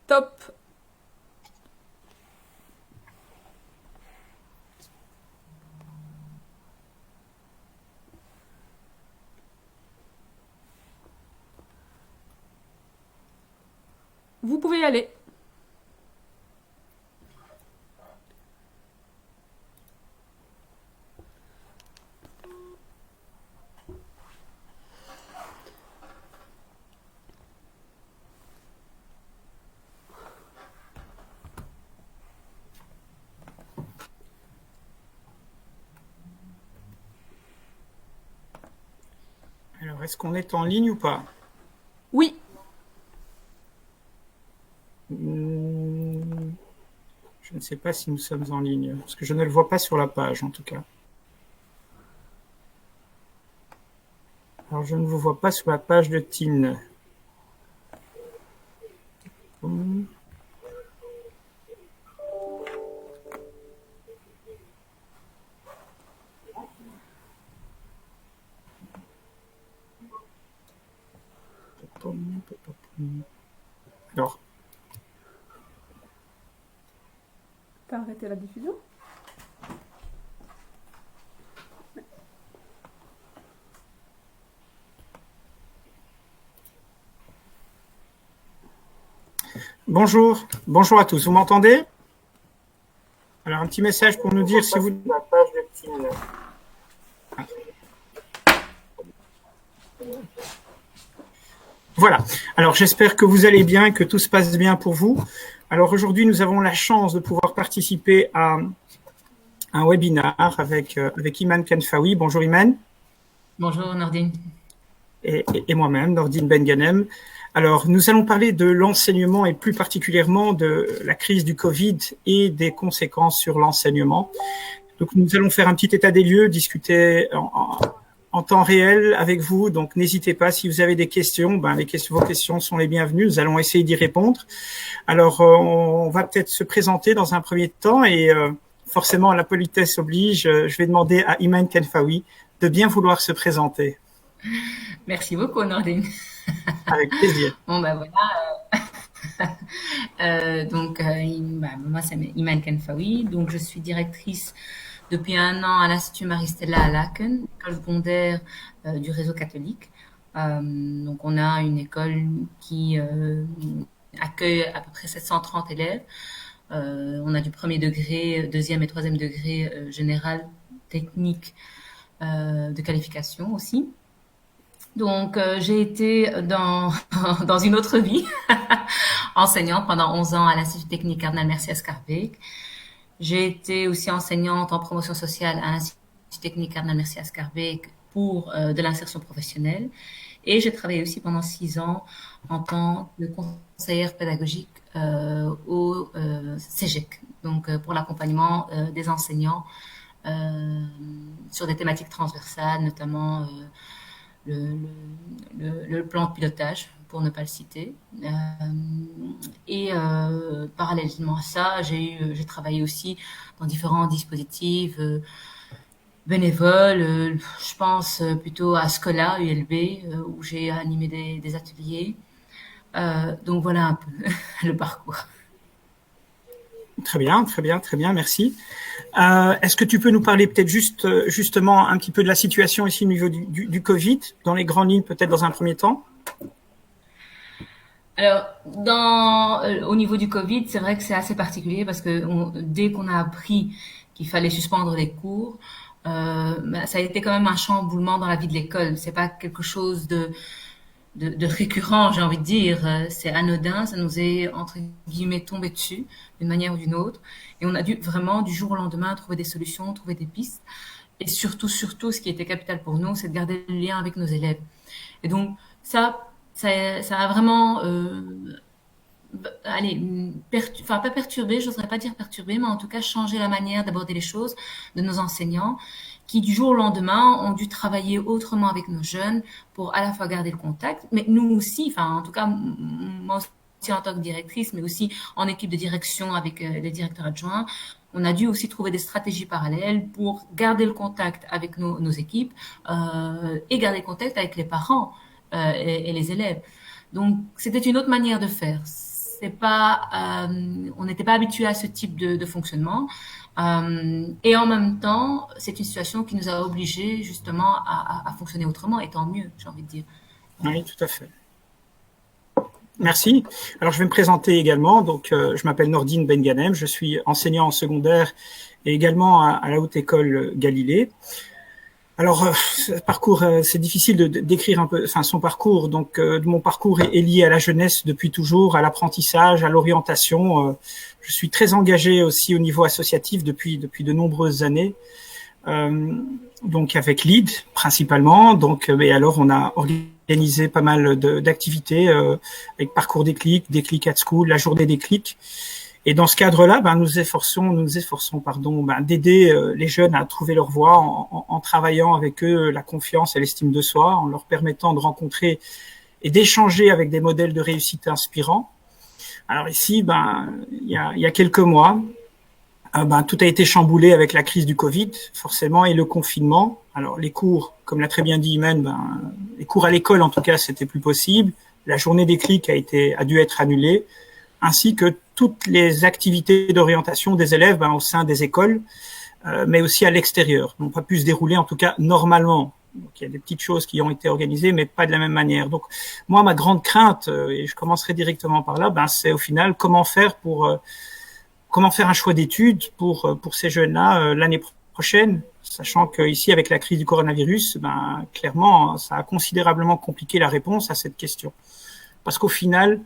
Top. Vous pouvez y aller. Alors, est-ce qu'on est en ligne ou pas? Oui. Hmm, Je ne sais pas si nous sommes en ligne, parce que je ne le vois pas sur la page en tout cas. Alors, je ne vous vois pas sur la page de Tine. Hmm, Alors, T'as arrêté la diffusion? bonjour, bonjour à tous, vous m'entendez? Alors, un petit message pour nous dire si vous... La page de Tine. Voilà. Alors, j'espère que vous allez bien, que tout se passe bien pour vous. Alors, aujourd'hui, nous avons la chance de pouvoir participer à un webinaire avec Iman Kenfaoui. Bonjour Iman. Bonjour Nordine. Et moi-même, Nordine Benganem. Alors, nous allons parler de l'enseignement et plus particulièrement de la crise du Covid et des conséquences sur l'enseignement. Donc, nous allons faire un petit état des lieux, discuter en temps réel avec vous. Donc, n'hésitez pas, si vous avez des questions, vos questions sont les bienvenues. Nous allons essayer d'y répondre. Alors, on va peut-être se présenter dans un premier temps et forcément, la politesse oblige. Je vais demander à Iman Kenfaoui de bien vouloir se présenter. Merci beaucoup Nordine. Avec plaisir. Bon ben voilà. Moi c'est Iman Kenfaoui. Donc je suis directrice depuis 1 an à l'Institut Marie-Stella à Laken, école secondaire du réseau catholique. Donc on a une école qui accueille à peu près 730 élèves. On a du premier degré, deuxième et troisième degré général, technique, de qualification aussi. Donc, j'ai été dans une autre vie enseignante pendant 11 ans à l'Institut technique Cardinal Mercier à Schaerbeek. J'ai été aussi enseignante en promotion sociale à l'Institut technique Cardinal Mercier à Schaerbeek pour de l'insertion professionnelle. Et j'ai travaillé aussi pendant 6 ans en tant que conseillère pédagogique au CEGEC, donc pour l'accompagnement des enseignants sur des thématiques transversales, notamment le, le plan de pilotage, pour ne pas le citer. Parallèlement à ça, j'ai travaillé aussi dans différents dispositifs bénévoles. Je pense plutôt à Scola, ULB, où j'ai animé des ateliers. Donc voilà un peu le parcours. Très bien, très bien, très bien, merci. Est-ce que tu peux nous parler peut-être justement un petit peu de la situation ici au niveau du Covid, dans les grandes lignes peut-être dans un premier temps? Alors, au niveau du Covid, c'est vrai que c'est assez particulier parce que dès qu'on a appris qu'il fallait suspendre les cours, ça a été quand même un chamboulement dans la vie de l'école. C'est pas quelque chose de récurrent, j'ai envie de dire. C'est anodin, ça nous est entre guillemets tombé dessus d'une manière ou d'une autre, et on a dû vraiment du jour au lendemain trouver des solutions, trouver des pistes, et surtout, ce qui était capital pour nous, c'est de garder le lien avec nos élèves. Et donc ça a vraiment allez, enfin pas perturbé, je n'oserais pas dire perturbé, mais en tout cas changer la manière d'aborder les choses de nos enseignants qui du jour au lendemain ont dû travailler autrement avec nos jeunes pour à la fois garder le contact, mais nous aussi, enfin en tout cas moi aussi en tant que directrice, mais aussi en équipe de direction avec les directeurs adjoints, on a dû aussi trouver des stratégies parallèles pour garder le contact avec nos équipes et garder le contact avec les parents et les élèves. Donc c'était une autre manière de faire. c'est pas, on n'était pas habitué à ce type de fonctionnement. Et en même temps, c'est une situation qui nous a obligés justement à fonctionner autrement, et tant mieux, j'ai envie de dire. Oui, tout à fait. Merci. Alors, je vais me présenter également. Donc, je m'appelle Nordine Benganem. Je suis enseignant en secondaire et également à la Haute École Galilée. Alors, parcours, c'est difficile de décrire un peu, enfin, son parcours. Donc, mon parcours est lié à la jeunesse depuis toujours, à l'apprentissage, à l'orientation. Je suis très engagé aussi au niveau associatif depuis de nombreuses années. Donc, avec LEAD principalement. Donc, et alors, on a organisé pas mal d'activités avec Parcours Déclic, Déclic at School, la Journée Déclic. Et dans ce cadre-là, nous nous efforçons, d'aider les jeunes à trouver leur voie en travaillant avec eux la confiance et l'estime de soi, en leur permettant de rencontrer et d'échanger avec des modèles de réussite inspirants. Alors ici, il y a quelques mois, tout a été chamboulé avec la crise du Covid, forcément, et le confinement. Alors les cours, comme l'a très bien dit Imen, les cours à l'école en tout cas, c'était plus possible. La journée Déclic a dû être annulée, ainsi que toutes les activités d'orientation des élèves au sein des écoles, mais aussi à l'extérieur, n'ont pas pu se dérouler en tout cas normalement. Donc, il y a des petites choses qui ont été organisées, mais pas de la même manière. Donc, moi, ma grande crainte, et je commencerai directement par là, c'est au final comment faire un choix d'études pour ces jeunes-là l'année prochaine, sachant qu'ici, avec la crise du coronavirus, clairement, ça a considérablement compliqué la réponse à cette question. Parce qu'au final,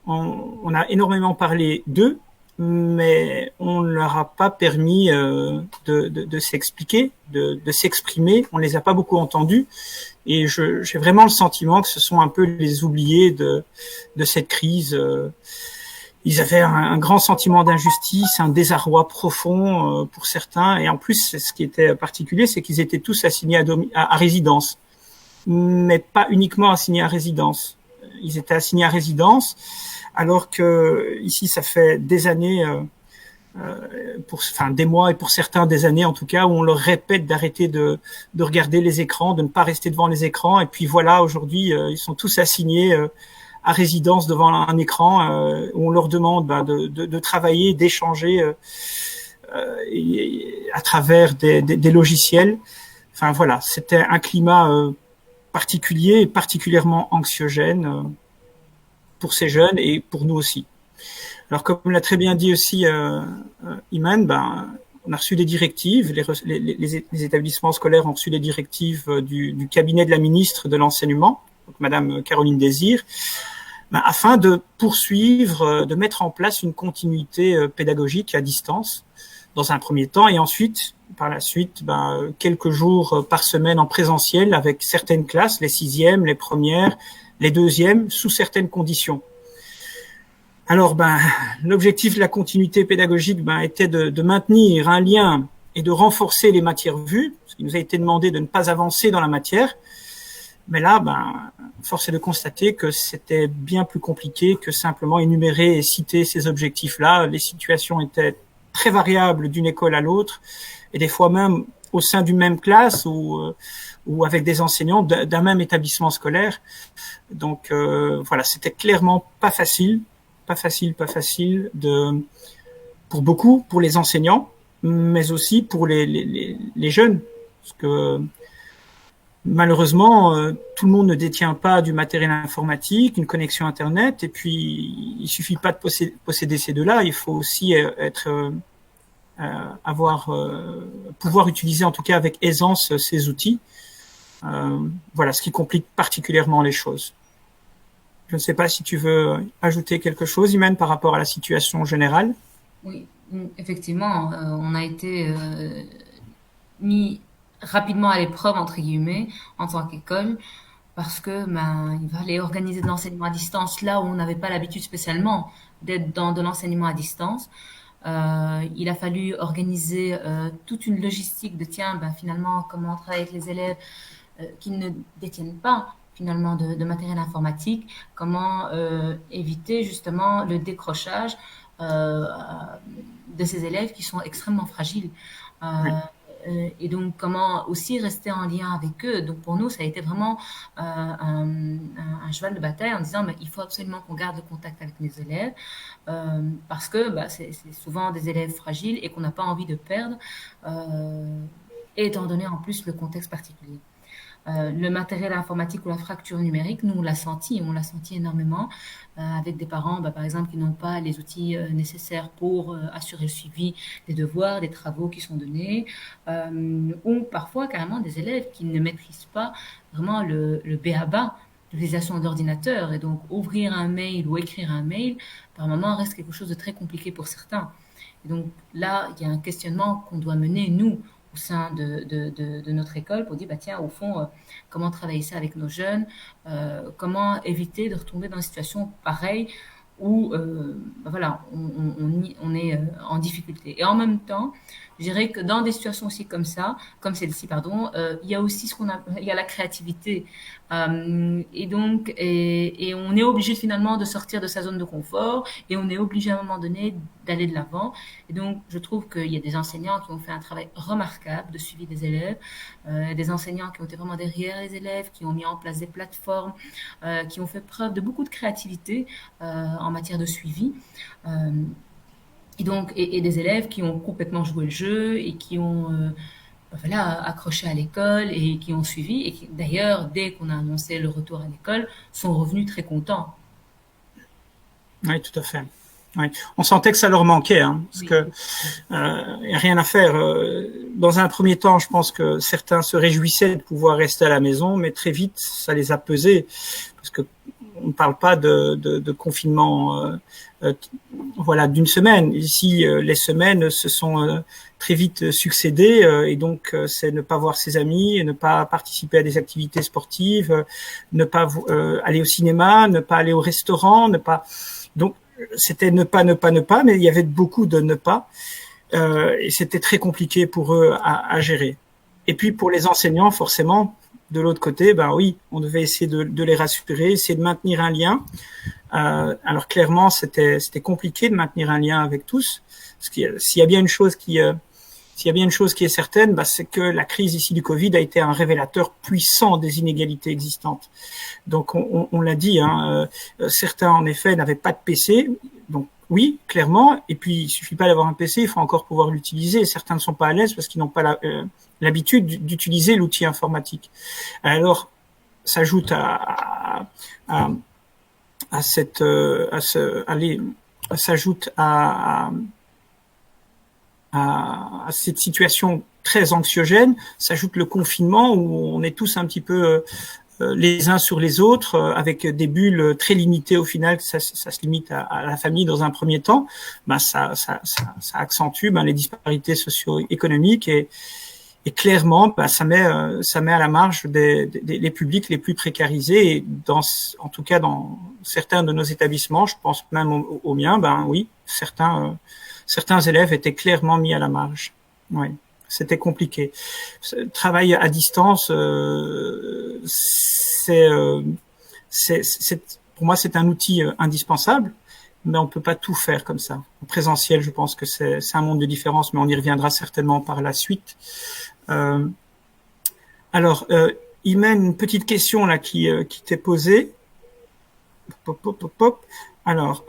on a énormément parlé d'eux, mais on ne leur a pas permis de s'expliquer, de s'exprimer. On les a pas beaucoup entendus, et j'ai vraiment le sentiment que ce sont un peu les oubliés de cette crise. Ils avaient un grand sentiment d'injustice, un désarroi profond pour certains, et en plus, ce qui était particulier, c'est qu'ils étaient tous assignés à résidence, mais pas uniquement assignés à résidence. Ils étaient assignés à résidence, alors que ici, ça fait des années, des mois et pour certains des années en tout cas, où on leur répète d'arrêter de regarder les écrans, de ne pas rester devant les écrans. Et puis voilà, aujourd'hui, ils sont tous assignés à résidence devant un écran, où on leur demande de travailler, d'échanger à travers des logiciels. Enfin voilà, c'était un climat particulier et particulièrement anxiogène pour ces jeunes et pour nous aussi. Alors, comme l'a très bien dit aussi Iman, on a reçu des directives, les établissements scolaires ont reçu des directives du cabinet de la ministre de l'Enseignement, donc Madame Caroline Désir, afin de poursuivre, de mettre en place une continuité pédagogique à distance dans un premier temps, et ensuite, par la suite, quelques jours par semaine en présentiel avec certaines classes, les 6e, les premières, les 2e, sous certaines conditions. Alors, l'objectif de la continuité pédagogique était de maintenir un lien et de renforcer les matières vues, parce qu'il nous a été demandé de ne pas avancer dans la matière. Mais là, force est de constater que c'était bien plus compliqué que simplement énumérer et citer ces objectifs-là. Les situations étaient très variables d'une école à l'autre, et des fois même au sein d'une même classe ou avec des enseignants d'un même établissement scolaire. Donc voilà, c'était clairement pas facile pour beaucoup, pour les enseignants, mais aussi pour les jeunes, parce que malheureusement, tout le monde ne détient pas du matériel informatique, une connexion Internet, et puis il suffit pas de posséder ces deux-là, il faut aussi pouvoir utiliser en tout cas avec aisance ces outils. Voilà, ce qui complique particulièrement les choses. Je ne sais pas si tu veux ajouter quelque chose, Imen, par rapport à la situation générale. Oui, effectivement, on a été mis rapidement à l'épreuve, entre guillemets, en tant qu'école, parce que il fallait organiser de l'enseignement à distance là où on n'avait pas l'habitude spécialement d'être dans de l'enseignement à distance. Il a fallu organiser toute une logistique de finalement comment travailler avec les élèves qui ne détiennent pas finalement de matériel informatique, comment éviter justement le décrochage de ces élèves qui sont extrêmement fragiles. Oui. et donc, comment aussi rester en lien avec eux. Donc, pour nous, ça a été vraiment un cheval de bataille en disant, mais il faut absolument qu'on garde le contact avec nos élèves parce que c'est souvent des élèves fragiles et qu'on n'a pas envie de perdre, étant donné en plus le contexte particulier. Le matériel informatique ou la fracture numérique, nous, on l'a senti énormément avec des parents, par exemple, qui n'ont pas les outils nécessaires pour assurer le suivi des devoirs, des travaux qui sont donnés, ou parfois carrément des élèves qui ne maîtrisent pas vraiment le b.a.-ba, l'utilisation de l'ordinateur. Et donc, ouvrir un mail ou écrire un mail, par moment, reste quelque chose de très compliqué pour certains. Et donc là, il y a un questionnement qu'on doit mener, nous, au sein de notre école pour dire, tiens, au fond, comment travailler ça avec nos jeunes, comment éviter de retomber dans une situation pareille où voilà, on est en difficulté. Et en même temps, je dirais que dans des situations aussi comme ça, comme celle-ci, pardon, il y a aussi il y a la créativité. Et donc, et on est obligé finalement de sortir de sa zone de confort et on est obligé à un moment donné d'aller de l'avant. Et donc, je trouve qu'il y a des enseignants qui ont fait un travail remarquable de suivi des élèves, des enseignants qui ont été vraiment derrière les élèves, qui ont mis en place des plateformes, qui ont fait preuve de beaucoup de créativité en matière de suivi. Et donc, et des élèves qui ont complètement joué le jeu et qui ont voilà, accroché à l'école et qui ont suivi et qui, d'ailleurs, dès qu'on a annoncé le retour à l'école, sont revenus très contents. Oui, tout à fait. Oui. On sentait que ça leur manquait, hein, parce que y a rien à faire. Dans un premier temps, je pense que certains se réjouissaient de pouvoir rester à la maison, mais très vite, ça les a pesés, parce que on ne parle pas de confinement, voilà, d'une semaine. Ici, les semaines se sont très vite succédées, et donc c'est ne pas voir ses amis, ne pas participer à des activités sportives, ne pas aller au cinéma, ne pas aller au restaurant, ne pas. Donc c'était ne pas, mais il y avait beaucoup de ne pas, et c'était très compliqué pour eux à gérer. Et puis pour les enseignants, forcément, de l'autre côté, oui, on devait essayer de les rassurer, essayer de maintenir un lien. Alors clairement, c'était compliqué de maintenir un lien avec tous. Parce que s'il y a bien une chose qui est certaine, c'est que la crise ici du Covid a été un révélateur puissant des inégalités existantes. Donc on l'a dit, hein, certains en effet n'avaient pas de PC, donc oui, clairement. Et puis il suffit pas d'avoir un PC, il faut encore pouvoir l'utiliser. Certains ne sont pas à l'aise parce qu'ils n'ont pas l'habitude d'utiliser l'outil informatique. Alors s'ajoute s'ajoute à cette situation très anxiogène, s'ajoute le confinement où on est tous un petit peu les uns sur les autres, avec des bulles très limitées au final, ça se limite à la famille dans un premier temps, ça accentue les disparités socio-économiques et clairement, ça met à la marge les publics les plus précarisés et en tout cas dans certains de nos établissements, je pense même au mien, oui, certains élèves étaient clairement mis à la marge. Oui, c'était compliqué. Travail à distance, pour moi c'est un outil indispensable, mais on peut pas tout faire comme ça. En présentiel, je pense que c'est un monde de différence, mais on y reviendra certainement par la suite. Alors, il mène une petite question là qui t'est posée. Alors,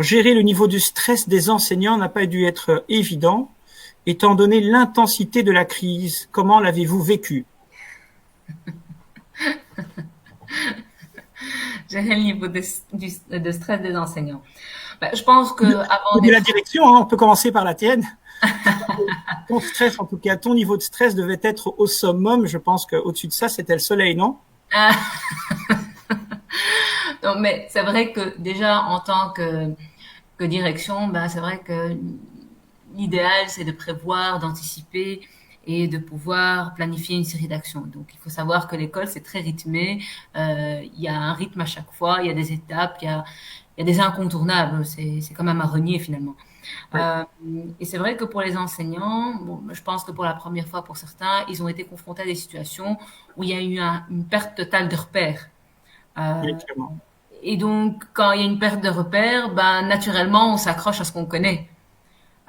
gérer le niveau de stress des enseignants n'a pas dû être évident, étant donné l'intensité de la crise. Comment l'avez-vous vécu? Gérer le niveau de stress des enseignants. Je pense que avant de la direction, on peut commencer par la tienne. Ton stress, en tout cas, ton niveau de stress devait être au summum. Je pense qu'au-dessus de ça, c'était le soleil, non? Non, mais c'est vrai que déjà en tant que direction, c'est vrai que l'idéal c'est de prévoir, d'anticiper et de pouvoir planifier une série d'actions. Donc il faut savoir que l'école c'est très rythmé, il y a un rythme à chaque fois, il y a des étapes, il y a des incontournables, c'est comme un marronnier finalement. Ouais. Et c'est vrai que pour les enseignants, je pense que pour la première fois pour certains, ils ont été confrontés à des situations où il y a eu une perte totale de repères. Et donc, quand il y a une perte de repères, naturellement, on s'accroche à ce qu'on connaît.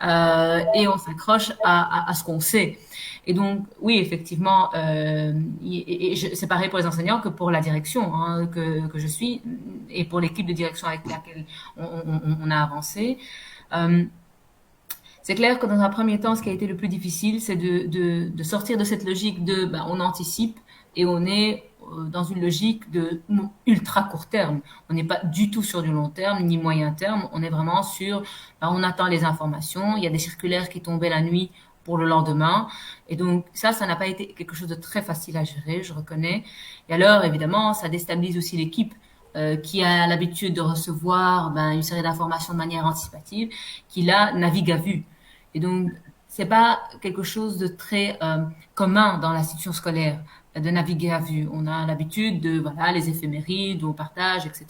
et on s'accroche à ce qu'on sait. Et donc, oui, effectivement, c'est pareil pour les enseignants que pour la direction hein, que je suis et pour l'équipe de direction avec laquelle on a avancé. C'est clair que dans un premier temps, ce qui a été le plus difficile, c'est de sortir de cette logique de on anticipe et on est dans une logique de ultra court terme. On n'est pas du tout sur du long terme ni moyen terme. On est vraiment sur, on attend les informations. Il y a des circulaires qui tombaient la nuit pour le lendemain. Et donc ça n'a pas été quelque chose de très facile à gérer, je reconnais. Et alors, évidemment, ça déstabilise aussi l'équipe qui a l'habitude de recevoir une série d'informations de manière anticipative, qui là navigue à vue. Et donc, c'est pas quelque chose de très commun dans l'institution scolaire de naviguer à vue. On a l'habitude de les éphémérides, on partage, etc.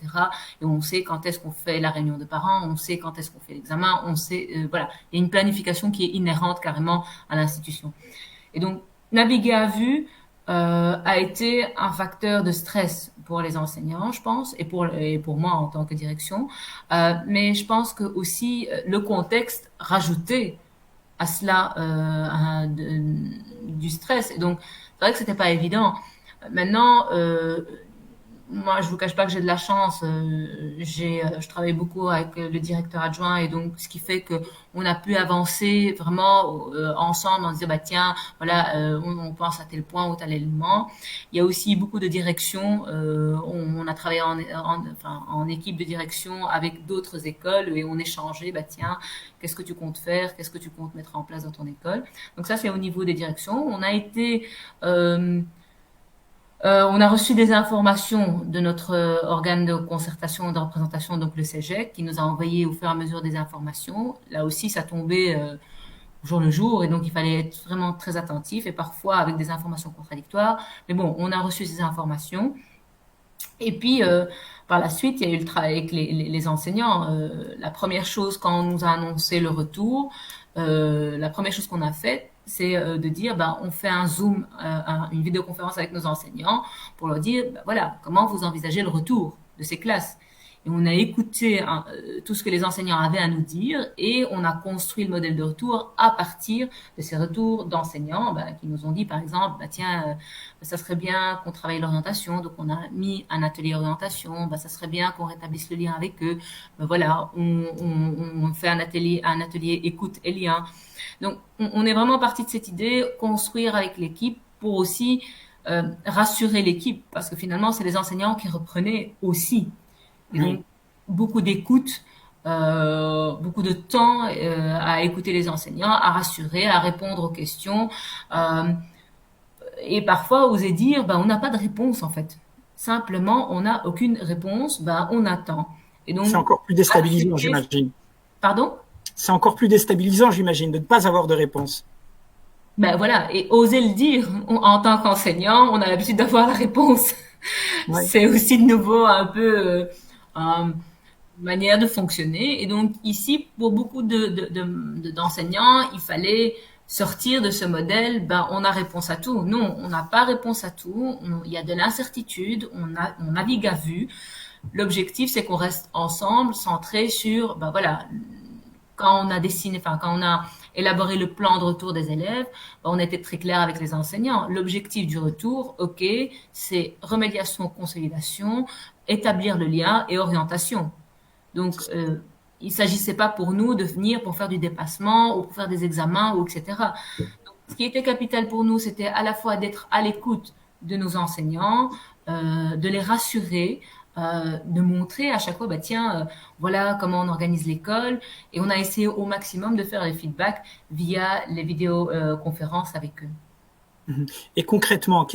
Et on sait quand est-ce qu'on fait la réunion de parents, on sait quand est-ce qu'on fait l'examen, on sait il y a une planification qui est inhérente carrément à l'institution. Et donc naviguer à vue a été un facteur de stress pour les enseignants, je pense, et pour moi en tant que direction. Mais je pense que aussi le contexte rajouté à cela du stress. Et donc c'est vrai que c'était pas évident. Maintenant, moi, je vous cache pas que j'ai de la chance. Je travaille beaucoup avec le directeur adjoint et donc ce qui fait que on a pu avancer vraiment ensemble en se disant tiens, on pense à tel point ou tel élément. Il y a aussi beaucoup de directions. On a travaillé en équipe de direction avec d'autres écoles et on échangeait. Tiens, qu'est-ce que tu comptes faire? Qu'est-ce que tu comptes mettre en place dans ton école? Donc ça, c'est au niveau des directions. On a été on a reçu des informations de notre organe de concertation et de représentation, donc le CEGEC, qui nous a envoyé au fur et à mesure des informations. Là aussi, ça tombait au jour le jour, et donc il fallait être vraiment très attentif, et parfois avec des informations contradictoires. Mais bon, on a reçu ces informations. Et puis, par la suite, il y a eu le travail avec les enseignants. La première chose, quand on nous a annoncé le retour, la première chose qu'on a faite, c'est de dire, on fait un Zoom, une vidéoconférence avec nos enseignants pour leur dire, comment vous envisagez le retour de ces classes. Et on a écouté tout ce que les enseignants avaient à nous dire et on a construit le modèle de retour à partir de ces retours d'enseignants qui nous ont dit, par exemple, tiens, ça serait bien qu'on travaille l'orientation. Donc, on a mis un atelier orientation. Ça serait bien qu'on rétablisse le lien avec eux. On fait un atelier écoute et lien. Donc, on est vraiment parti de cette idée, construire avec l'équipe pour aussi rassurer l'équipe parce que finalement, c'est les enseignants qui reprenaient aussi. Et donc, beaucoup d'écoute, beaucoup de temps à écouter les enseignants, à rassurer, à répondre aux questions. Et parfois, oser dire, on n'a pas de réponse en fait. Simplement, on n'a aucune réponse, on attend. Et donc, c'est encore plus déstabilisant, j'imagine. Pardon ? C'est encore plus déstabilisant, j'imagine, de ne pas avoir de réponse. Et oser le dire. En tant qu'enseignant, on a l'habitude d'avoir la réponse. Ouais. C'est aussi de nouveau un peu manière de fonctionner. Et donc ici, pour beaucoup d'enseignants, il fallait sortir de ce modèle. On a réponse à tout. Non, on n'a pas réponse à tout. Il y a de l'incertitude. On navigue à vue. L'objectif, c'est qu'on reste ensemble, centré sur, quand on a élaboré le plan de retour des élèves, on était très clair avec les enseignants. L'objectif du retour, c'est remédiation, consolidation, établir le lien et orientation. Donc, il s'agissait pas pour nous de venir pour faire du dépassement ou pour faire des examens ou etc. Donc, ce qui était capital pour nous, c'était à la fois d'être à l'écoute de nos enseignants, de les rassurer, de montrer à chaque fois, voilà comment on organise l'école. Et on a essayé au maximum de faire les feedbacks via les vidéoconférences avec eux. Et concrètement,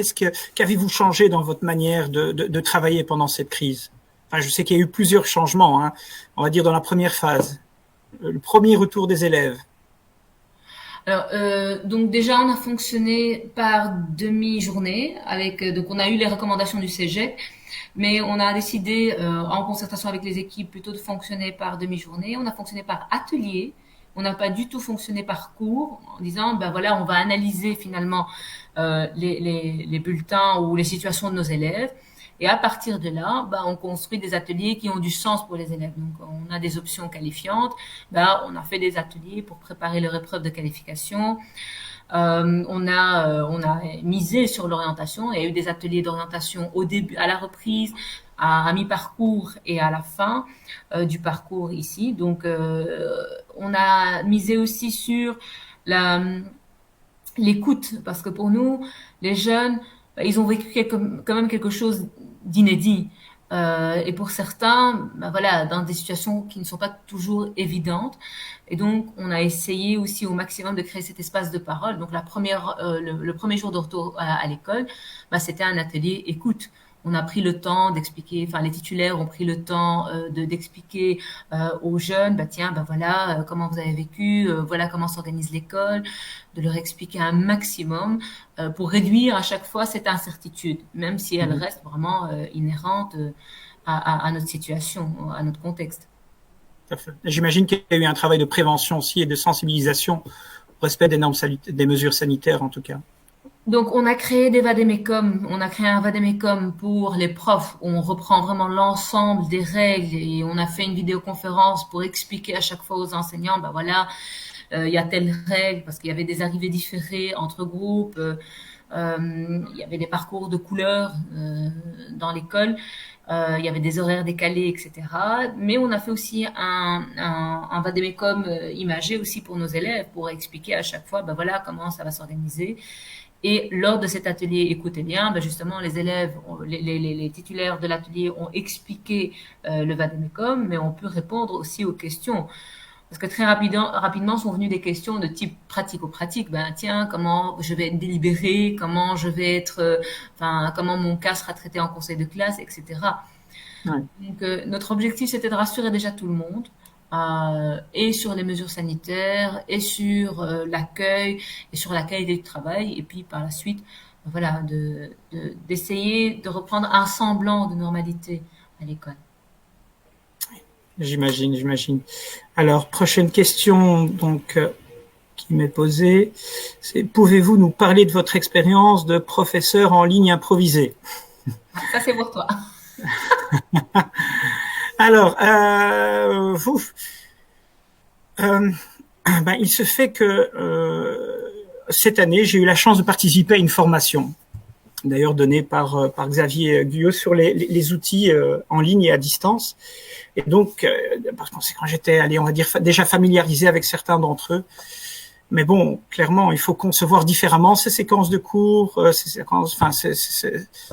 qu'avez-vous changé dans votre manière de travailler pendant cette crise ? Enfin, je sais qu'il y a eu plusieurs changements, on va dire dans la première phase. Le premier retour des élèves. Alors, donc déjà, on a fonctionné par demi-journée donc on a eu les recommandations du CEGEC, mais on a décidé, en concertation avec les équipes, plutôt de fonctionner par demi-journée. On a fonctionné par atelier. On n'a pas du tout fonctionné par cours, en disant, on va analyser finalement les bulletins ou les situations de nos élèves. Et à partir de là, on construit des ateliers qui ont du sens pour les élèves. Donc, on a des options qualifiantes. On a fait des ateliers pour préparer leur épreuve de qualification. On a misé sur l'orientation. Il y a eu des ateliers d'orientation au début, à la reprise, à mi-parcours et à la fin du parcours ici. Donc, on a misé aussi sur l'écoute, parce que pour nous, les jeunes, ils ont vécu quand même quelque chose d'inédit. Et pour certains, voilà, dans des situations qui ne sont pas toujours évidentes. Et donc, on a essayé aussi au maximum de créer cet espace de parole. Donc, le premier jour de retour à l'école, c'était un atelier écoute. On a pris le temps d'expliquer, enfin les titulaires ont pris le temps d'expliquer aux jeunes, voilà comment vous avez vécu, voilà comment s'organise l'école, de leur expliquer un maximum pour réduire à chaque fois cette incertitude, même si elle reste vraiment inhérente à notre situation, à notre contexte. J'imagine qu'il y a eu un travail de prévention aussi et de sensibilisation au respect des normes des mesures sanitaires en tout cas. Donc, on a créé des vadémécum. On a créé un vadémécum pour les profs où on reprend vraiment l'ensemble des règles et on a fait une vidéoconférence pour expliquer à chaque fois aux enseignants, il y a telle règle parce qu'il y avait des arrivées différées entre groupes, il y avait des parcours de couleurs dans l'école, il y avait des horaires décalés, etc. Mais on a fait aussi un vadémécum imagé aussi pour nos élèves pour expliquer à chaque fois, voilà comment ça va s'organiser. Et lors de cet atelier Écoutez bien, justement, les élèves, les titulaires de l'atelier ont expliqué le vadémécum, mais on peut répondre aussi aux questions. Parce que très rapidement sont venues des questions de type pratico-pratique. Comment je vais être délibéré, comment je vais être, comment mon cas sera traité en conseil de classe, etc. Ouais. Donc, notre objectif, c'était de rassurer déjà tout le monde. Et sur les mesures sanitaires, et sur l'accueil, et sur la qualité du travail, et puis par la suite, d'essayer de reprendre un semblant de normalité à l'école. J'imagine. Alors, prochaine question donc qui m'est posée, c'est pouvez-vous nous parler de votre expérience de professeur en ligne improvisé? Ça, c'est pour toi. Alors, il se fait que cette année, j'ai eu la chance de participer à une formation, d'ailleurs donnée par Xavier Guyot sur les outils en ligne et à distance. Et donc, par conséquent, j'étais, on va dire, déjà familiarisé avec certains d'entre eux. Mais bon, clairement, il faut concevoir différemment ces séquences de cours,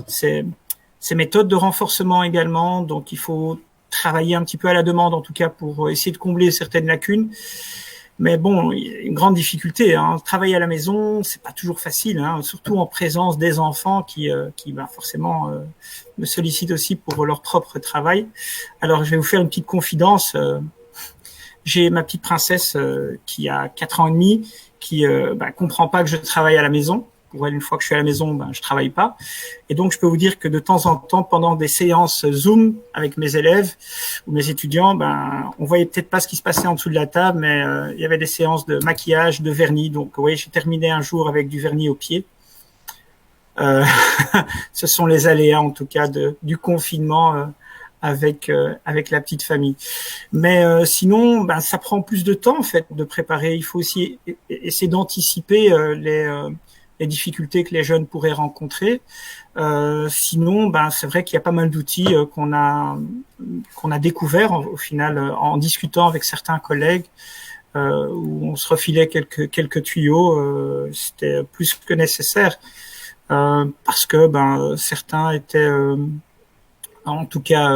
ces méthodes de renforcement également. Donc, il faut travailler un petit peu à la demande, en tout cas, pour essayer de combler certaines lacunes. Mais bon, il y a une grande difficulté. Travailler à la maison, c'est pas toujours facile, surtout en présence des enfants qui forcément me sollicitent aussi pour leur propre travail. Alors, je vais vous faire une petite confidence. J'ai ma petite princesse qui a 4 ans et demi, qui comprend pas que je travaille à la maison. Pour elle, une fois que je suis à la maison, je travaille pas. Et donc, je peux vous dire que de temps en temps, pendant des séances Zoom avec mes élèves ou mes étudiants, on voyait peut-être pas ce qui se passait en dessous de la table, mais il y avait des séances de maquillage, de vernis. Donc, oui, j'ai terminé un jour avec du vernis au pied. Ce sont les aléas, en tout cas, du confinement avec la petite famille. Mais sinon, ça prend plus de temps, en fait, de préparer. Il faut aussi essayer d'anticiper les difficultés que les jeunes pourraient rencontrer. Sinon, c'est vrai qu'il y a pas mal d'outils qu'on a découverts au final en discutant avec certains collègues où on se refilait quelques tuyaux. C'était plus que nécessaire parce que certains étaient en tout cas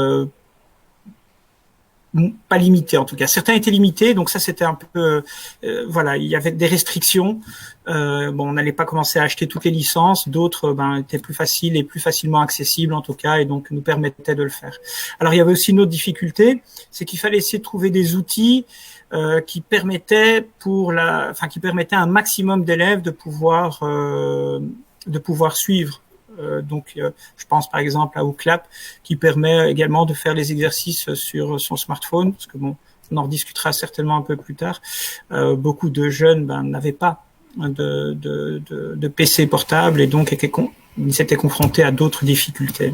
pas limité en tout cas. Certains étaient limités, donc ça c'était un peu il y avait des restrictions. On n'allait pas commencer à acheter toutes les licences, d'autres étaient plus faciles et plus facilement accessibles en tout cas et donc nous permettaient de le faire. Alors il y avait aussi une autre difficulté, c'est qu'il fallait essayer de trouver des outils qui permettaient à un maximum d'élèves de pouvoir suivre. Je pense par exemple à Ouclap qui permet également de faire les exercices sur son smartphone, parce que on en rediscutera certainement un peu plus tard. Beaucoup de jeunes n'avaient pas de PC portable et donc ils s'étaient confrontés à d'autres difficultés.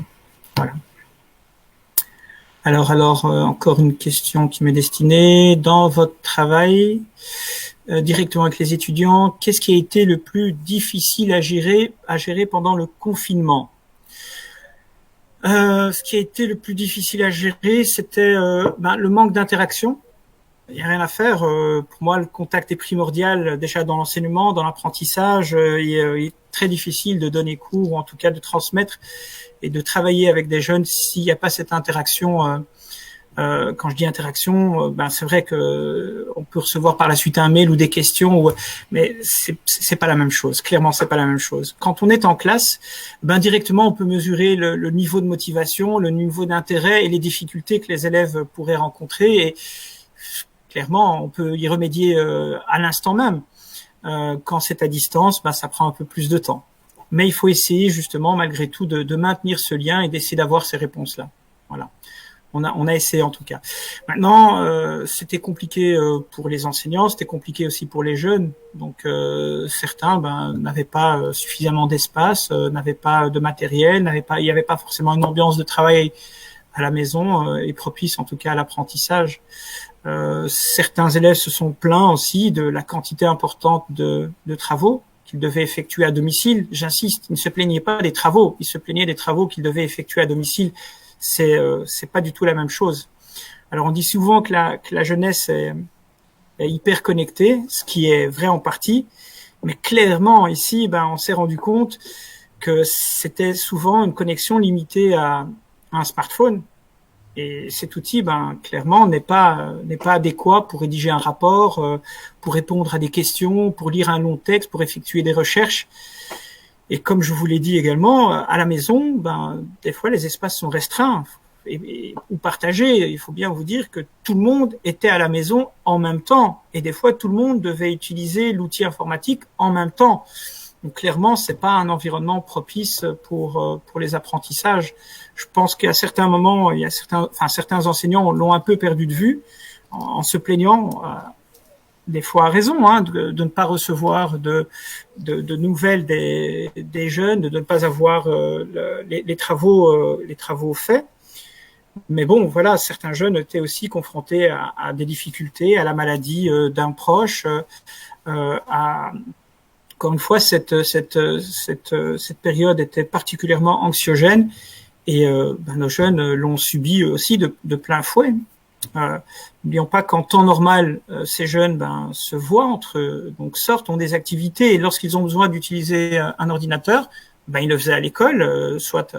Voilà. Alors, encore une question qui m'est destinée. Dans votre travail, directement avec les étudiants, qu'est-ce qui a été le plus difficile à gérer pendant le confinement? Ce qui a été le plus difficile à gérer, c'était le manque d'interaction. Il n'y a rien à faire. Pour moi, le contact est primordial déjà dans l'enseignement, dans l'apprentissage. Il est très difficile de donner cours, ou en tout cas de transmettre et de travailler avec des jeunes s'il n'y a pas cette interaction. Quand je dis interaction, c'est vrai que on peut recevoir par la suite un mail ou des questions, mais c'est pas la même chose. Clairement, c'est pas la même chose. Quand on est en classe, directement, on peut mesurer le niveau de motivation, le niveau d'intérêt et les difficultés que les élèves pourraient rencontrer. Et clairement, on peut y remédier à l'instant même. Quand c'est à distance, ça prend un peu plus de temps. Mais il faut essayer justement, malgré tout, de maintenir ce lien et d'essayer d'avoir ces réponses-là. Voilà. On a essayé en tout cas. Maintenant, c'était compliqué pour les enseignants, c'était compliqué aussi pour les jeunes. Donc certains n'avaient pas suffisamment d'espace, n'avaient pas de matériel, il n'y avait pas forcément une ambiance de travail à la maison et propice en tout cas à l'apprentissage. Certains élèves se sont plaints aussi de la quantité importante de travaux qu'ils devaient effectuer à domicile. J'insiste, ils ne se plaignaient pas des travaux, ils se plaignaient des travaux qu'ils devaient effectuer à domicile. C'est pas du tout la même chose. Alors on dit souvent que la jeunesse est hyper connectée, ce qui est vrai en partie, mais clairement ici, on s'est rendu compte que c'était souvent une connexion limitée à un smartphone. Et cet outil, clairement, n'est pas adéquat pour rédiger un rapport, pour répondre à des questions, pour lire un long texte, pour effectuer des recherches. Et comme je vous l'ai dit également, à la maison, des fois les espaces sont restreints ou partagés. Il faut bien vous dire que tout le monde était à la maison en même temps, et des fois tout le monde devait utiliser l'outil informatique en même temps. Donc clairement, c'est pas un environnement propice pour les apprentissages. Je pense qu'à certains moments, certains enseignants l'ont un peu perdu de vue en se plaignant. Des fois à raison, de ne pas recevoir de nouvelles des jeunes, de ne pas avoir les travaux faits. Mais bon, voilà, certains jeunes étaient aussi confrontés à des difficultés, à la maladie d'un proche, encore une fois, cette période était particulièrement anxiogène et nos jeunes l'ont subi aussi de plein fouet. N'oublions pas qu'en temps normal, ces jeunes se voient entre eux, donc sortent, ont des activités, et lorsqu'ils ont besoin d'utiliser un ordinateur, ils le faisaient à l'école, soit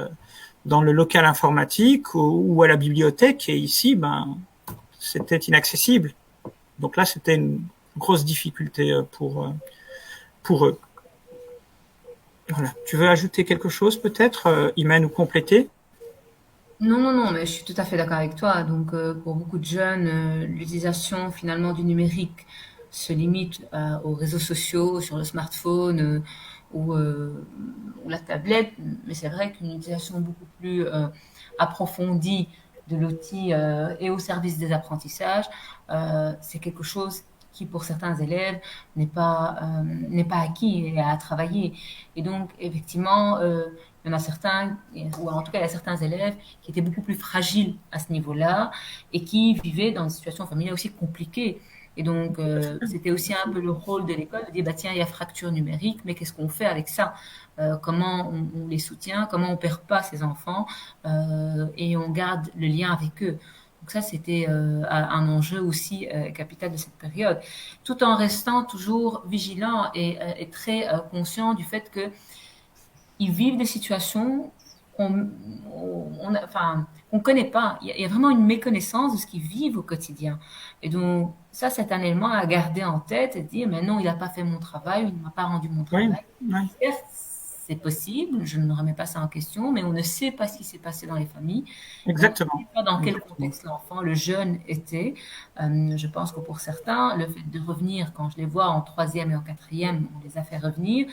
dans le local informatique ou à la bibliothèque, et ici, c'était inaccessible. Donc là, c'était une grosse difficulté pour eux. Voilà. Tu veux ajouter quelque chose peut-être, Imen, ou compléter? Non, mais je suis tout à fait d'accord avec toi. Donc, pour beaucoup de jeunes, l'utilisation finalement du numérique se limite aux réseaux sociaux, sur le smartphone ou la tablette. Mais c'est vrai qu'une utilisation beaucoup plus approfondie de l'outil et au service des apprentissages, c'est quelque chose qui, pour certains élèves, n'est pas acquis et à travailler. Et donc, effectivement, il y en a certains, ou en tout cas, il y a certains élèves qui étaient beaucoup plus fragiles à ce niveau-là et qui vivaient dans des situations familiales aussi compliquées. Et donc, c'était aussi un peu le rôle de l'école de dire, tiens, il y a fracture numérique, mais qu'est-ce qu'on fait avec ça? Comment on les soutient? Comment on perd pas ces enfants? Et on garde le lien avec eux. Donc ça, c'était un enjeu aussi capital de cette période, tout en restant toujours vigilant et très conscient du fait que ils vivent des situations qu'on connaît pas. Il y a vraiment une méconnaissance de ce qu'ils vivent au quotidien. Et donc, ça, c'est un élément à garder en tête et dire, mais non, il n'a pas fait mon travail, il ne m'a pas rendu mon travail. Oui. Certes, c'est possible, je ne remets pas ça en question, mais on ne sait pas ce qui s'est passé dans les familles. Exactement. On ne sait pas dans quel contexte l'enfant, le jeune était. Je pense que pour certains, le fait de revenir, quand je les vois en 3e et en 4e, on les a fait revenir.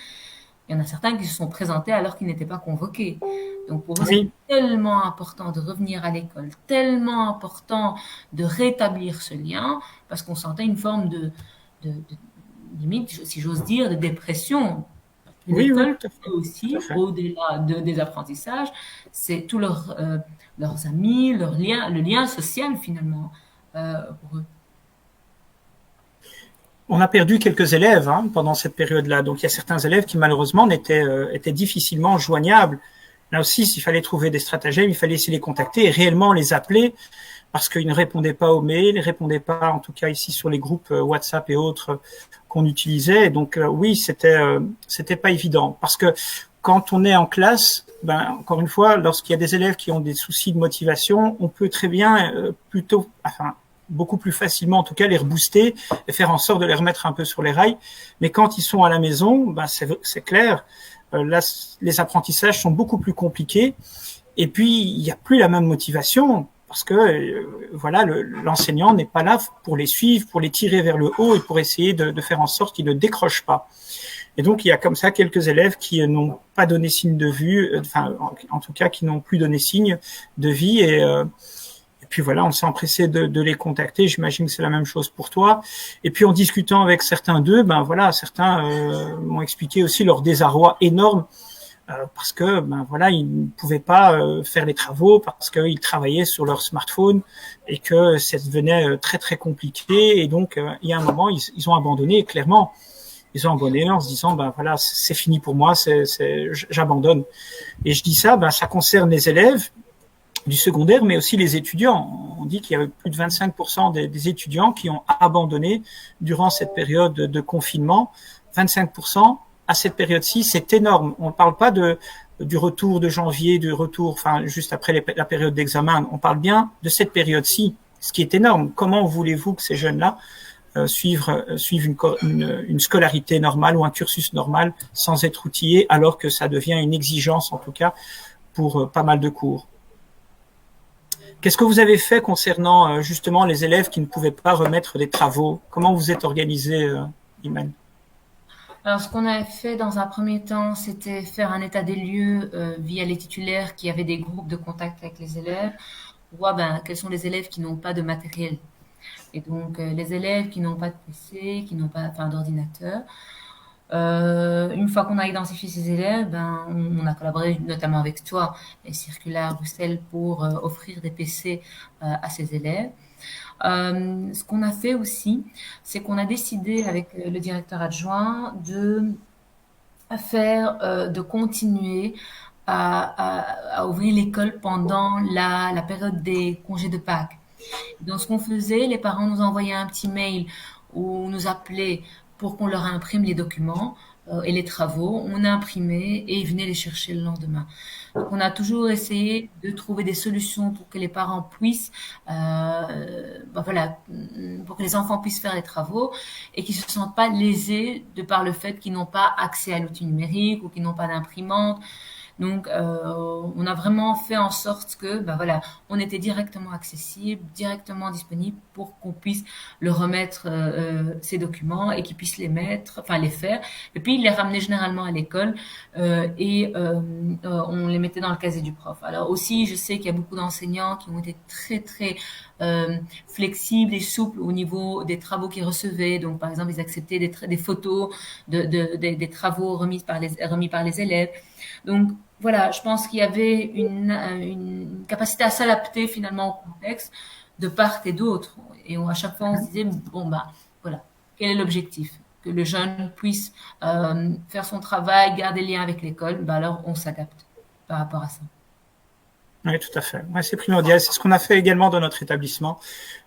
Il y en a certains qui se sont présentés alors qu'ils n'étaient pas convoqués. Donc pour eux, c'est tellement important de revenir à l'école, tellement important de rétablir ce lien, parce qu'on sentait une forme de limite, si j'ose dire, de dépression. Une Oui, oui, école, tout à fait. eux aussi, Tout à fait. au-delà des apprentissages, c'est tous leurs amis, leurs liens, le lien social finalement pour eux. On a perdu quelques élèves pendant cette période-là. Donc il y a certains élèves qui malheureusement étaient difficilement joignables. Là aussi, s'il fallait trouver des stratagèmes, il fallait essayer de les contacter et réellement les appeler parce qu'ils ne répondaient pas aux mails, ils ne répondaient pas, en tout cas ici sur les groupes WhatsApp et autres qu'on utilisait. Et donc oui, c'était pas évident parce que quand on est en classe, ben encore une fois, lorsqu'il y a des élèves qui ont des soucis de motivation, on peut très bien beaucoup plus facilement en tout cas les rebooster et faire en sorte de les remettre un peu sur les rails. Mais quand ils sont à la maison, ben c'est clair, là les apprentissages sont beaucoup plus compliqués et puis il n'y a plus la même motivation parce que voilà l'enseignant n'est pas là pour les suivre, pour les tirer vers le haut et pour essayer de faire en sorte qu'ils ne décrochent pas. Et donc il y a comme ça quelques élèves qui n'ont pas donné signe de vue, en tout cas qui n'ont plus donné signe de vie et puis voilà, on s'est empressé de les contacter. J'imagine que c'est la même chose pour toi. Et puis en discutant avec certains d'eux, ben voilà, certains m'ont expliqué aussi leur désarroi énorme parce que ben voilà, ils ne pouvaient pas faire les travaux parce qu'ils travaillaient sur leur smartphone et que ça devenait très très compliqué. Et donc il y a un moment, ils ont abandonné clairement. Ils ont abandonné en se disant ben voilà, c'est fini pour moi, j'abandonne. Et je dis ça, ben ça concerne les élèves du secondaire, mais aussi les étudiants. On dit qu'il y avait plus de 25% des étudiants qui ont abandonné durant cette période de confinement. 25% à cette période-ci, c'est énorme. On ne parle pas du retour de janvier, du retour, enfin juste après la période d'examen. On parle bien de cette période-ci, ce qui est énorme. Comment voulez-vous que ces jeunes-là suivent une scolarité normale ou un cursus normal sans être outillés, alors que ça devient une exigence en tout cas pour pas mal de cours. Qu'est-ce que vous avez fait concernant justement les élèves qui ne pouvaient pas remettre des travaux? Comment vous êtes organisé, Iman? Alors, ce qu'on a fait dans un premier temps, c'était faire un état des lieux via les titulaires qui avaient des groupes de contact avec les élèves, voir quels sont les élèves qui n'ont pas de matériel. Et donc, les élèves qui n'ont pas de PC, qui n'ont pas d'ordinateur. Une fois qu'on a identifié ces élèves, on a collaboré notamment avec toi et Circula à Bruxelles pour offrir des PC à ces élèves. Ce qu'on a fait aussi, c'est qu'on a décidé avec le directeur adjoint de continuer à ouvrir l'école pendant la période des congés de Pâques. Donc, ce qu'on faisait, les parents nous envoyaient un petit mail ou nous appelaient pour qu'on leur imprime les documents et les travaux. On imprimait et ils venaient les chercher le lendemain. Donc, on a toujours essayé de trouver des solutions pour que les parents puissent, pour que les enfants puissent faire les travaux et qu'ils se sentent pas lésés de par le fait qu'ils n'ont pas accès à l'outil numérique ou qu'ils n'ont pas d'imprimante. Donc, on a vraiment fait en sorte que, on était directement accessible, directement disponible pour qu'on puisse leur remettre ces documents et qu'ils puissent les faire. Et puis, ils les ramenaient généralement à l'école on les mettait dans le casier du prof. Alors aussi, je sais qu'il y a beaucoup d'enseignants qui ont été très, très flexibles et souples au niveau des travaux qu'ils recevaient. Donc, par exemple, ils acceptaient des photos des travaux remis par les élèves. Donc, voilà, je pense qu'il y avait une capacité à s'adapter finalement au contexte de part et d'autre. Et à chaque fois, on se disait, voilà, quel est l'objectif? Que le jeune puisse faire son travail, garder le lien avec l'école, alors on s'adapte par rapport à ça. Oui, tout à fait. Ouais, c'est primordial. C'est ce qu'on a fait également dans notre établissement.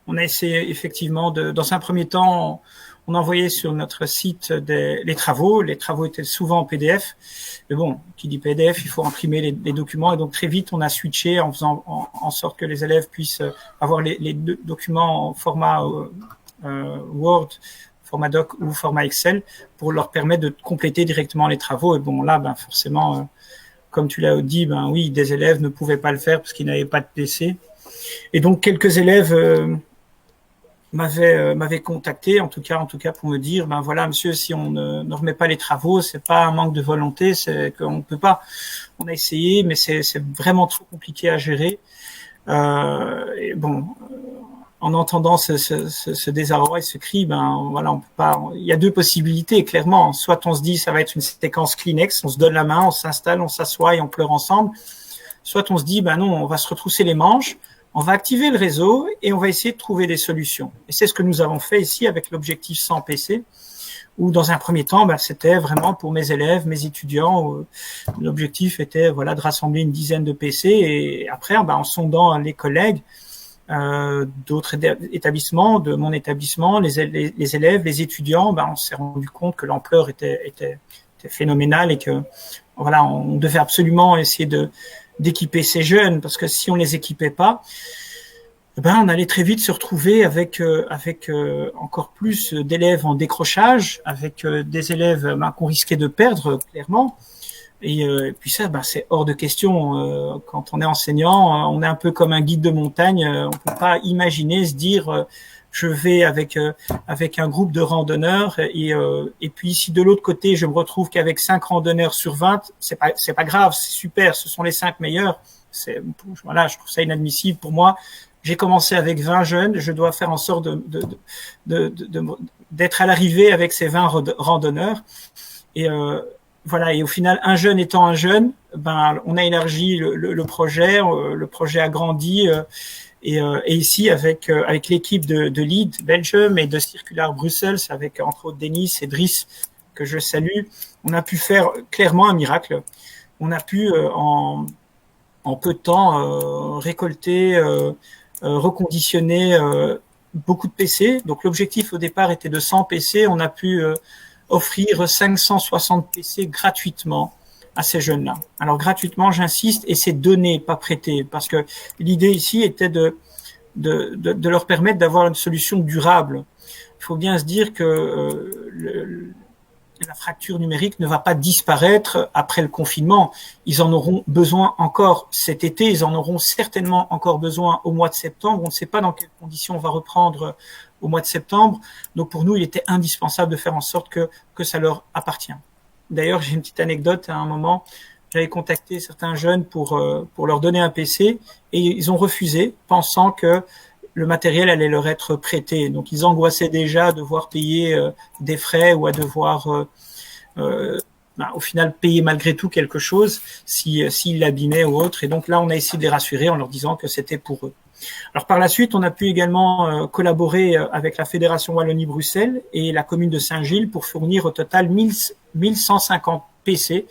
On a essayé effectivement dans un premier temps, on envoyait sur notre site les travaux. Les travaux étaient souvent en PDF. Mais bon, qui dit PDF, il faut imprimer les documents. Et donc très vite, on a switché en faisant en sorte que les élèves puissent avoir les documents en format Word, format doc ou format Excel pour leur permettre de compléter directement les travaux. Et bon, là, forcément, comme tu l'as dit, oui, des élèves ne pouvaient pas le faire parce qu'ils n'avaient pas de PC. Et donc, quelques élèves m'avaient contacté, en tout cas pour me dire, voilà, monsieur, si on ne remet pas les travaux, c'est pas un manque de volonté, c'est qu'on ne peut pas. On a essayé, mais c'est vraiment trop compliqué à gérer. Et bon, en entendant ce désarroi et ce cri, ben voilà, on peut pas. Il y a deux possibilités clairement. Soit on se dit ça va être une séquence Kleenex, on se donne la main, on s'installe, on s'assoit et on pleure ensemble. Soit on se dit ben non, on va se retrousser les manches, on va activer le réseau et on va essayer de trouver des solutions. Et c'est ce que nous avons fait ici avec l'objectif 100 PC. Où dans un premier temps, c'était vraiment pour mes élèves, mes étudiants. L'objectif était voilà de rassembler une dizaine de PC et après, en sondant les collègues d'autres établissements, de mon établissement, les élèves, les étudiants, on s'est rendu compte que l'ampleur était phénoménale et que voilà, on devait absolument essayer d'équiper ces jeunes parce que si on les équipait pas, on allait très vite se retrouver avec encore plus d'élèves en décrochage, avec des élèves qu'on risquait de perdre clairement. Et puis ça, c'est hors de question. Quand on est enseignant, on est un peu comme un guide de montagne. On peut pas imaginer se dire je vais avec un groupe de randonneurs et puis si de l'autre côté je me retrouve qu'avec 5 randonneurs sur 20, c'est pas grave, c'est super, ce sont les 5 meilleurs. Voilà, je trouve ça inadmissible pour moi. J'ai commencé avec 20 jeunes, je dois faire en sorte d'être à l'arrivée avec ces 20 randonneurs. Et voilà, et au final, un jeune étant un jeune, on a élargi le projet a grandi. Et ici, avec l'équipe de Lead Belgium et de Circular Bruxelles, avec entre autres Denis et Driss, que je salue, on a pu faire clairement un miracle. On a pu, en peu de temps, récolter, reconditionner beaucoup de PC. Donc l'objectif au départ était de 100 PC. On a pu offrir 560 PC gratuitement à ces jeunes-là. Alors gratuitement, j'insiste, et c'est donné, pas prêté, parce que l'idée ici était de leur permettre d'avoir une solution durable. Il faut bien se dire que la fracture numérique ne va pas disparaître après le confinement. Ils en auront besoin encore cet été, ils en auront certainement encore besoin au mois de septembre. On ne sait pas dans quelles conditions on va reprendre au mois de septembre. Donc pour nous, il était indispensable de faire en sorte que ça leur appartient. D'ailleurs, j'ai une petite anecdote. À un moment, j'avais contacté certains jeunes pour leur donner un PC et ils ont refusé, pensant que le matériel allait leur être prêté. Donc, ils angoissaient déjà de devoir payer des frais ou à devoir, au final, payer malgré tout quelque chose s'ils l'abîmaient ou autre. Et donc là, on a essayé de les rassurer en leur disant que c'était pour eux. Alors par la suite, on a pu également collaborer avec la Fédération Wallonie-Bruxelles et la commune de Saint-Gilles pour fournir au total 1150 PC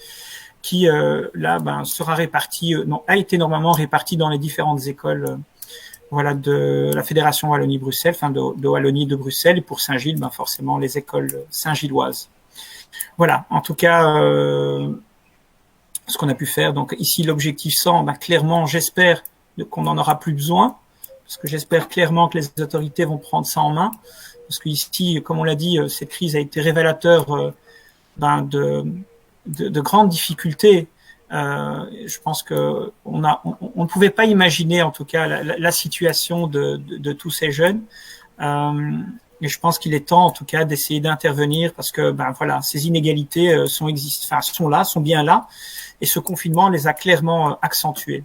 qui sera réparti, a été normalement réparti dans les différentes écoles de la Fédération Wallonie-Bruxelles, de Wallonie de Bruxelles, et pour Saint-Gilles, forcément les écoles saint-gilloises. Voilà, en tout cas, ce qu'on a pu faire. Donc ici, l'objectif 100, clairement, j'espère qu'on n'en aura plus besoin, parce que j'espère clairement que les autorités vont prendre ça en main, parce que ici, comme on l'a dit, cette crise a été révélateur de grandes difficultés. Je pense que on ne pouvait pas imaginer, en tout cas, la situation de tous ces jeunes. Et je pense qu'il est temps, en tout cas, d'essayer d'intervenir parce que, ces inégalités sont bien là, et ce confinement les a clairement accentuées.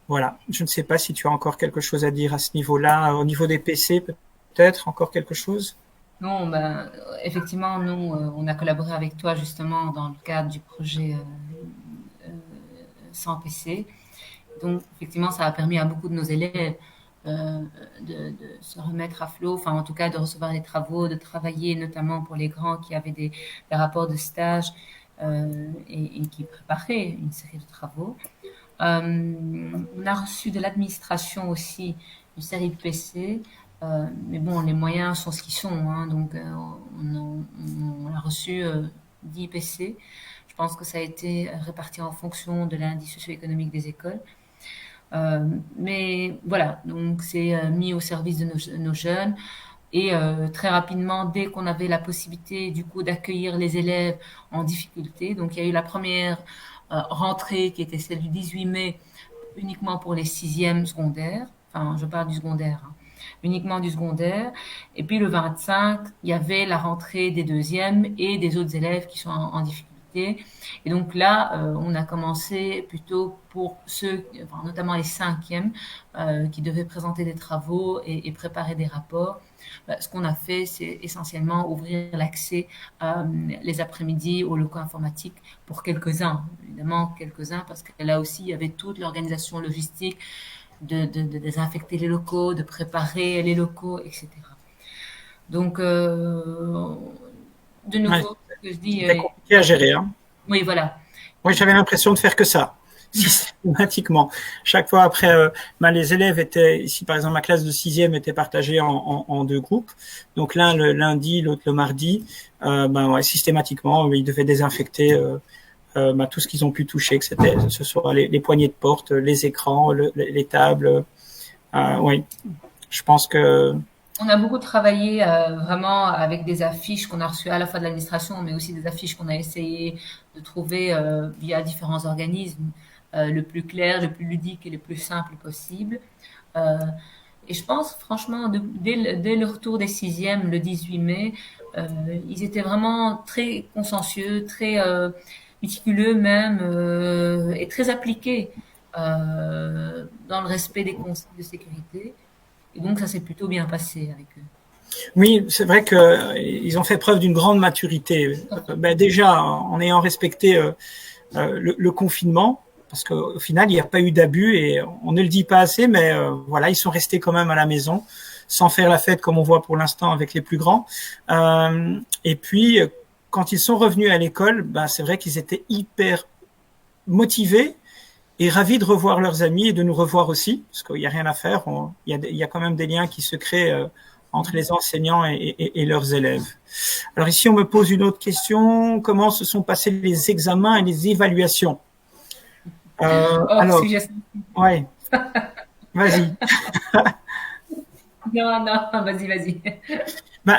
Voilà. Je ne sais pas si tu as encore quelque chose à dire à ce niveau-là, au niveau des PC, peut-être encore quelque chose. Non, effectivement, nous, on a collaboré avec toi justement dans le cadre du projet 100 PC. Donc, effectivement, ça a permis à beaucoup de nos élèves de se remettre à flot, enfin, en tout cas, de recevoir des travaux, de travailler, notamment pour les grands qui avaient des rapports de stage et qui préparaient une série de travaux. On a reçu de l'administration aussi une série de PC. Mais bon, les moyens sont ce qu'ils sont, hein, donc on a reçu 10 PC. Je pense que ça a été réparti en fonction de l'indice socio-économique des écoles. Mais voilà, donc c'est mis au service de nos jeunes. Et très rapidement, dès qu'on avait la possibilité du coup d'accueillir les élèves en difficulté, donc il y a eu la première rentrée qui était celle du 18 mai, uniquement pour les 6e secondaires. Enfin, je parle du secondaire, hein. Uniquement du secondaire. Et puis le 25, il y avait la rentrée des 2e et des autres élèves qui sont en difficulté. activités. Et donc là, on a commencé plutôt pour ceux, enfin, notamment les cinquièmes, qui devaient présenter des travaux et préparer des rapports. Ce qu'on a fait, c'est essentiellement ouvrir l'accès les après-midi aux locaux informatiques pour quelques-uns, évidemment quelques-uns, parce que là aussi, il y avait toute l'organisation logistique de désinfecter les locaux, de préparer les locaux, etc. Donc, de Ouais, nouveau, ce que je dis, c'était compliqué à gérer, hein. oui, voilà. Moi, j'avais l'impression de faire que ça, systématiquement. Chaque fois après, les élèves étaient, ici par exemple, ma classe de sixième était partagée en deux groupes. Donc l'un le lundi, l'autre le mardi. Ouais, systématiquement, ils devaient désinfecter tout ce qu'ils ont pu toucher, que ce soit les poignées de porte, les écrans, les tables. Oui, je pense que On a beaucoup travaillé vraiment avec des affiches qu'on a reçues à la fois de l'administration, mais aussi des affiches qu'on a essayé de trouver via différents organismes, le plus clair, le plus ludique et le plus simple possible. Euh, et je pense, franchement, dès le retour des sixièmes, le 18 mai, ils étaient vraiment très consciencieux, très méticuleux même, et très appliqués dans le respect des consignes de sécurité. Et donc, ça s'est plutôt bien passé avec eux. oui, c'est vrai qu'ils ont fait preuve d'une grande maturité. Déjà, en ayant respecté le confinement, parce qu'au final, il n'y a pas eu d'abus et on ne le dit pas assez, mais voilà, ils sont restés quand même à la maison, sans faire la fête comme on voit pour l'instant avec les plus grands. Et puis, quand ils sont revenus à l'école, c'est vrai qu'ils étaient hyper motivés et ravis de revoir leurs amis et de nous revoir aussi, parce qu'il n'y a rien à faire. Il y a quand même des liens qui se créent entre les enseignants et leurs élèves. Alors ici, on me pose une autre question. Comment se sont passés les examens et les évaluations? Alors, sujet. ouais, vas-y. Non, non, vas-y.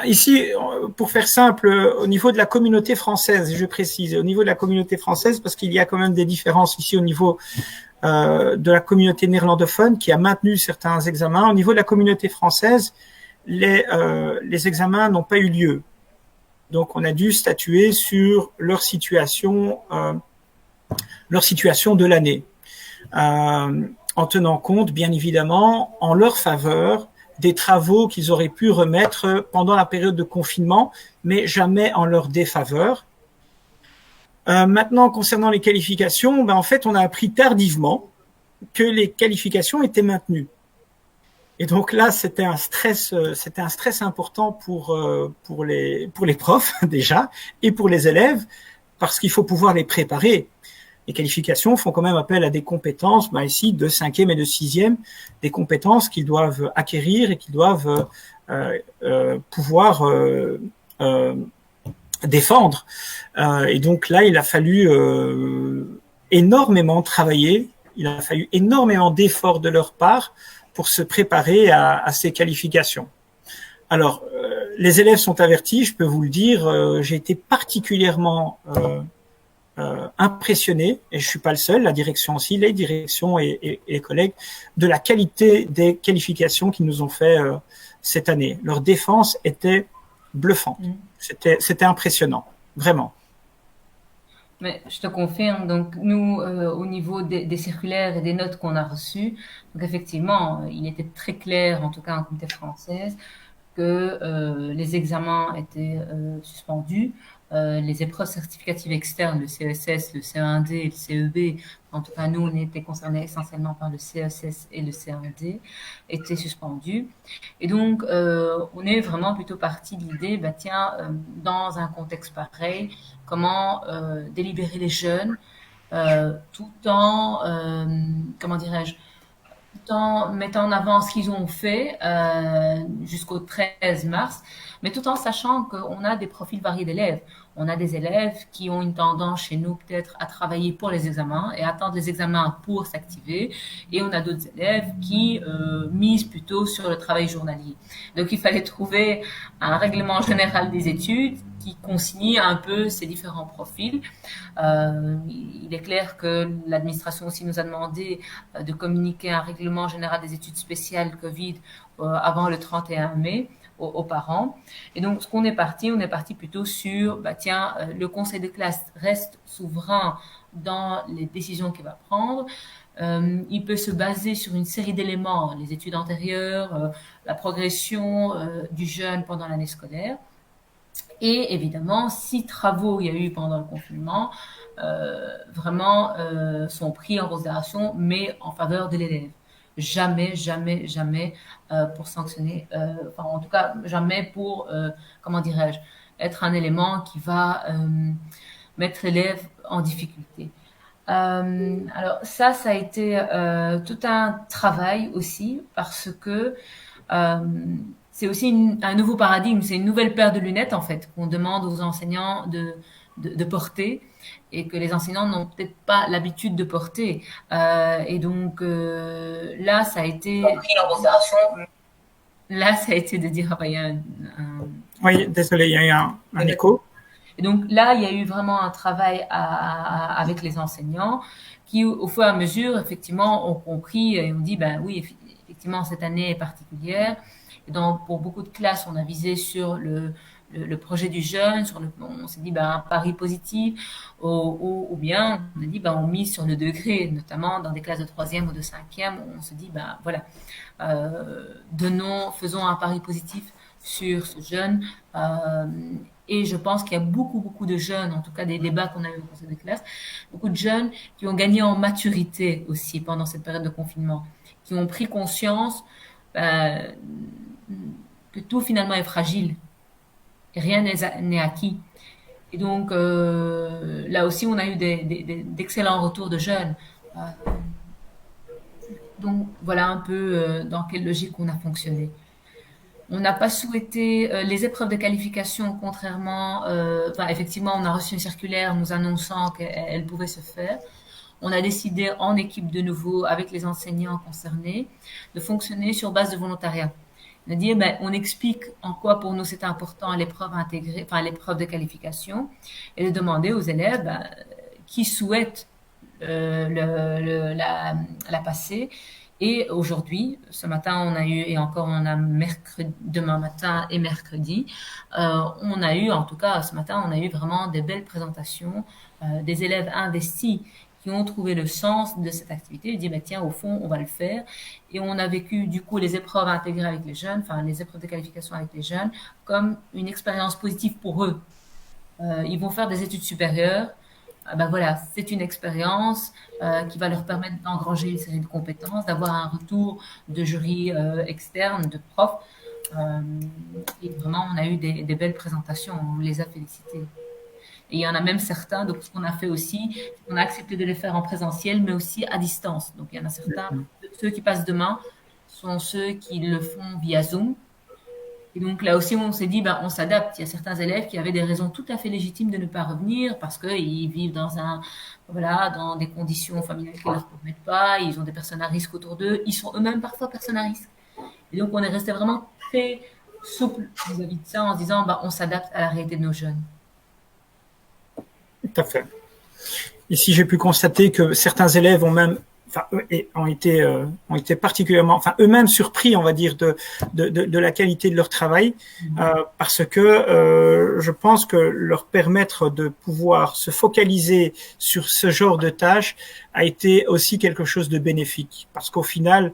Ici, pour faire simple, au niveau de la communauté française, je précise, au niveau de la communauté française, parce qu'il y a quand même des différences ici au niveau de la communauté néerlandophone qui a maintenu certains examens. Au niveau de la communauté française, les examens n'ont pas eu lieu. Donc, on a dû statuer sur leur situation de l'année, en tenant compte, bien évidemment, en leur faveur des travaux qu'ils auraient pu remettre pendant la période de confinement, mais jamais en leur défaveur. Maintenant, concernant les qualifications, en fait, on a appris tardivement que les qualifications étaient maintenues. Et donc là, c'était un stress important pour les profs déjà et pour les élèves, parce qu'il faut pouvoir les préparer. Les qualifications font quand même appel à des compétences, ici de cinquième et de sixième, des compétences qu'ils doivent acquérir et qu'ils doivent pouvoir défendre. Et donc là, il a fallu énormément travailler, il a fallu énormément d'efforts de leur part pour se préparer à ces qualifications. Alors, les élèves sont avertis, je peux vous le dire, j'ai été particulièrement impressionné, et je suis pas le seul, la direction aussi, les directions et les collègues, de la qualité des qualifications qu'ils nous ont fait cette année. Leur défense était bluffante. C'était impressionnant, vraiment. Mais je te confirme, donc nous, au niveau des circulaires et des notes qu'on a reçues, donc effectivement, il était très clair, en tout cas en communauté française, que les examens étaient suspendus. Les épreuves certificatives externes, le CESS, le CE1D et le CEB, en tout cas nous on était concernés essentiellement par le CESS et le CE1D, étaient suspendus. Et donc on est vraiment plutôt parti de l'idée, dans un contexte pareil, comment délibérer les jeunes tout en, comment dirais-je, tout en mettant en avant ce qu'ils ont fait jusqu'au 13 mars, mais tout en sachant qu'on a des profils variés d'élèves. On a des élèves qui ont une tendance chez nous peut-être à travailler pour les examens et attendre les examens pour s'activer. Et on a d'autres élèves qui misent plutôt sur le travail journalier. Donc il fallait trouver un règlement général des études qui consigne un peu ces différents profils. Il est clair que l'administration aussi nous a demandé de communiquer un règlement général des études spéciales Covid avant le 31 mai aux parents. Et donc, on est parti plutôt sur, tiens, le conseil de classe reste souverain dans les décisions qu'il va prendre. Il peut se baser sur une série d'éléments, les études antérieures, la progression du jeune pendant l'année scolaire. Et évidemment, si travaux il y a eu pendant le confinement, vraiment sont pris en considération, mais en faveur de l'élève. Jamais, jamais, jamais pour sanctionner, enfin en tout cas jamais pour, comment dirais-je, être un élément qui va mettre l'élève en difficulté. Alors ça a été tout un travail aussi parce que c'est aussi un nouveau paradigme, c'est une nouvelle paire de lunettes en fait qu'on demande aux enseignants de porter et que les enseignants n'ont peut-être pas l'habitude de porter. Et donc là, ça a été pris en considération. Là, ça a été de dire, il y a Oui, désolé, il y a eu un écho. Et donc là, il y a eu vraiment un travail avec les enseignants qui, au fur et à mesure, effectivement, ont compris et ont dit, ben oui, effectivement, cette année est particulière. Et donc, pour beaucoup de classes, on a visé sur le projet du jeune, on s'est dit, un pari positif, ou bien, on a dit, on mise sur le degré, notamment dans des classes de 3e ou de 5e, on se dit, voilà, faisons un pari positif sur ce jeune, et je pense qu'il y a beaucoup de jeunes, en tout cas des débats qu'on a eu au conseil de classe, beaucoup de jeunes qui ont gagné en maturité aussi pendant cette période de confinement, qui ont pris conscience que tout finalement est fragile, et rien n'est acquis. Et donc là aussi, on a eu d'excellents retours de jeunes. Donc voilà un peu dans quelle logique on a fonctionné. On n'a pas souhaité les épreuves de qualification, contrairement, effectivement, on a reçu une circulaire nous annonçant qu'elles pouvaient se faire. On a décidé en équipe de nouveau, avec les enseignants concernés, de fonctionner sur base de volontariat. On a dit, on explique en quoi pour nous c'est important l'épreuve intégrée, l'épreuve de qualification, et de demander aux élèves qui souhaitent la passer. Et aujourd'hui, ce matin, on a eu, et encore on a demain matin et mercredi, on a eu, en tout cas ce matin, on a eu vraiment des belles présentations, des élèves investis qui ont trouvé le sens de cette activité, et dit, tiens, au fond, on va le faire. Et on a vécu, du coup, les épreuves intégrées avec les jeunes, les épreuves de qualification avec les jeunes, comme une expérience positive pour eux. Ils vont faire des études supérieures. Voilà, c'est une expérience qui va leur permettre d'engranger une série de compétences, d'avoir un retour de jury externe, de profs. Et vraiment, on a eu des belles présentations, on les a félicités. Et il y en a même certains, donc ce qu'on a fait aussi, on a accepté de les faire en présentiel, mais aussi à distance. Donc il y en a certains, ceux qui passent demain, sont ceux qui le font via Zoom. Et donc là aussi, on s'est dit, on s'adapte. Il y a certains élèves qui avaient des raisons tout à fait légitimes de ne pas revenir parce qu'ils vivent dans des conditions familiales qui ne leur permettent pas. Ils ont des personnes à risque autour d'eux. Ils sont eux-mêmes parfois personnes à risque. Et donc, on est resté vraiment très souple vis-à-vis de ça en se disant, on s'adapte à la réalité de nos jeunes. Tout à fait. Ici, j'ai pu constater que certains élèves ont été particulièrement, eux-mêmes surpris, on va dire, de la qualité de leur travail, parce que je pense que leur permettre de pouvoir se focaliser sur ce genre de tâches a été aussi quelque chose de bénéfique, parce qu'au final,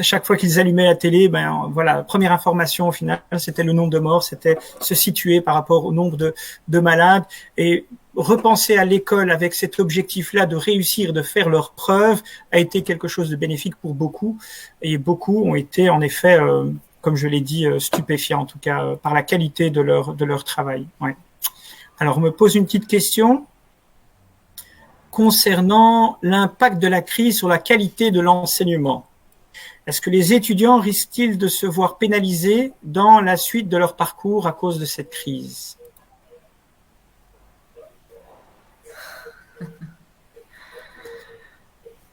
chaque fois qu'ils allumaient la télé, la première information au final, c'était le nombre de morts, c'était se situer par rapport au nombre de malades, et repenser à l'école avec cet objectif-là de réussir, de faire leurs preuves, a été quelque chose de bénéfique pour beaucoup, et beaucoup ont été en effet, comme je l'ai dit, stupéfiants en tout cas par la qualité de leur travail. Ouais. Alors, on me pose une petite question concernant l'impact de la crise sur la qualité de l'enseignement. Est-ce que les étudiants risquent-ils de se voir pénalisés dans la suite de leur parcours à cause de cette crise ?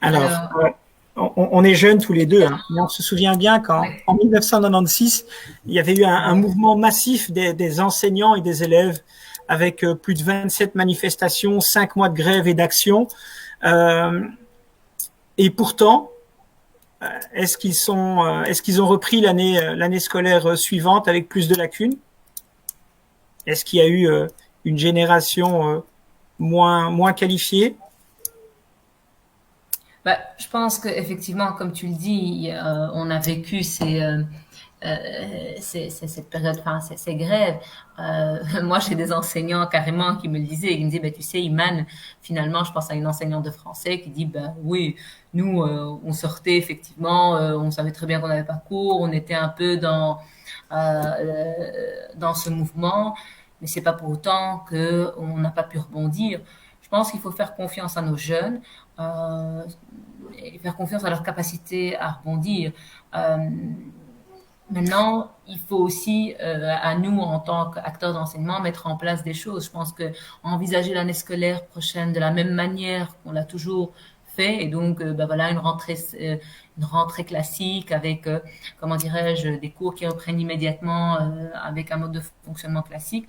Alors, on est jeunes tous les deux, mais on se souvient bien qu'en 1996, il y avait eu un mouvement massif des enseignants et des élèves avec plus de 27 manifestations, 5 mois de grève et d'action. Et pourtant, est-ce qu'ils ont repris l'année scolaire suivante avec plus de lacunes? Est-ce qu'il y a eu une génération moins qualifiée? Bah, je pense qu'effectivement, comme tu le dis, on a vécu cette période, enfin, ces grèves. Moi, j'ai des enseignants carrément qui me le disaient. Ils me disaient, bah, tu sais, Iman, finalement, je pense à une enseignante de français qui dit, bah oui, nous, on sortait effectivement, on savait très bien qu'on n'avait pas cours, on était un peu dans ce mouvement, mais c'est pas pour autant que on n'a pas pu rebondir. Je pense qu'il faut faire confiance à nos jeunes, et faire confiance à leur capacité à rebondir. Euh, Maintenant, il faut aussi, à nous, en tant qu'acteurs d'enseignement, mettre en place des choses. Je pense que envisager l'année scolaire prochaine de la même manière qu'on l'a toujours fait, et donc, ben voilà, une rentrée classique avec, comment dirais-je, des cours qui reprennent immédiatement, avec un mode de fonctionnement classique.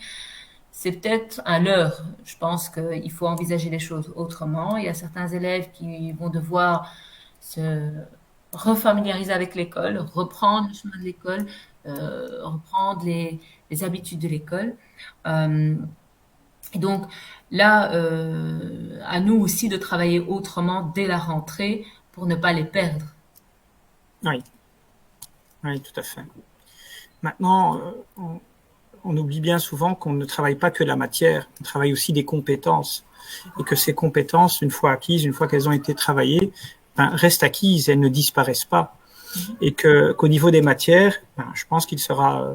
C'est peut-être un leurre. Je pense qu'il faut envisager les choses autrement. Il y a certains élèves qui vont devoir se refamiliariser avec l'école, reprendre le chemin de l'école, reprendre les habitudes de l'école. Euh, et donc là, à nous aussi de travailler autrement dès la rentrée pour ne pas les perdre. Oui, oui, tout à fait. Maintenant, on oublie bien souvent qu'on ne travaille pas que la matière, on travaille aussi des compétences. Et que ces compétences, une fois acquises, une fois qu'elles ont été travaillées, restent acquises, elles ne disparaissent pas. Et qu'au niveau des matières, je pense qu'il sera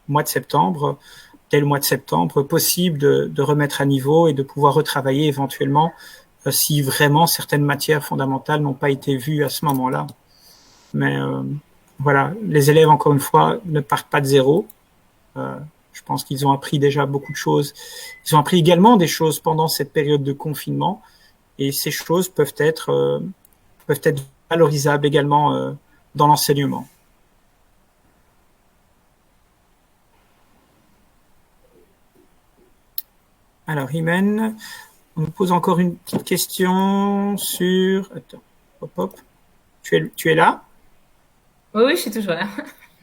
mois de septembre, dès le mois de septembre, possible de remettre à niveau et de pouvoir retravailler éventuellement si vraiment certaines matières fondamentales n'ont pas été vues à ce moment-là. Mais voilà, les élèves, encore une fois, ne partent pas de zéro. Je pense qu'ils ont appris déjà beaucoup de choses. Ils ont appris également des choses pendant cette période de confinement, et ces choses peuvent être valorisables également dans l'enseignement. Alors, Imen, on me pose encore une petite question sur... Attends, hop, hop. Tu es là? Oui, oui, je suis toujours là.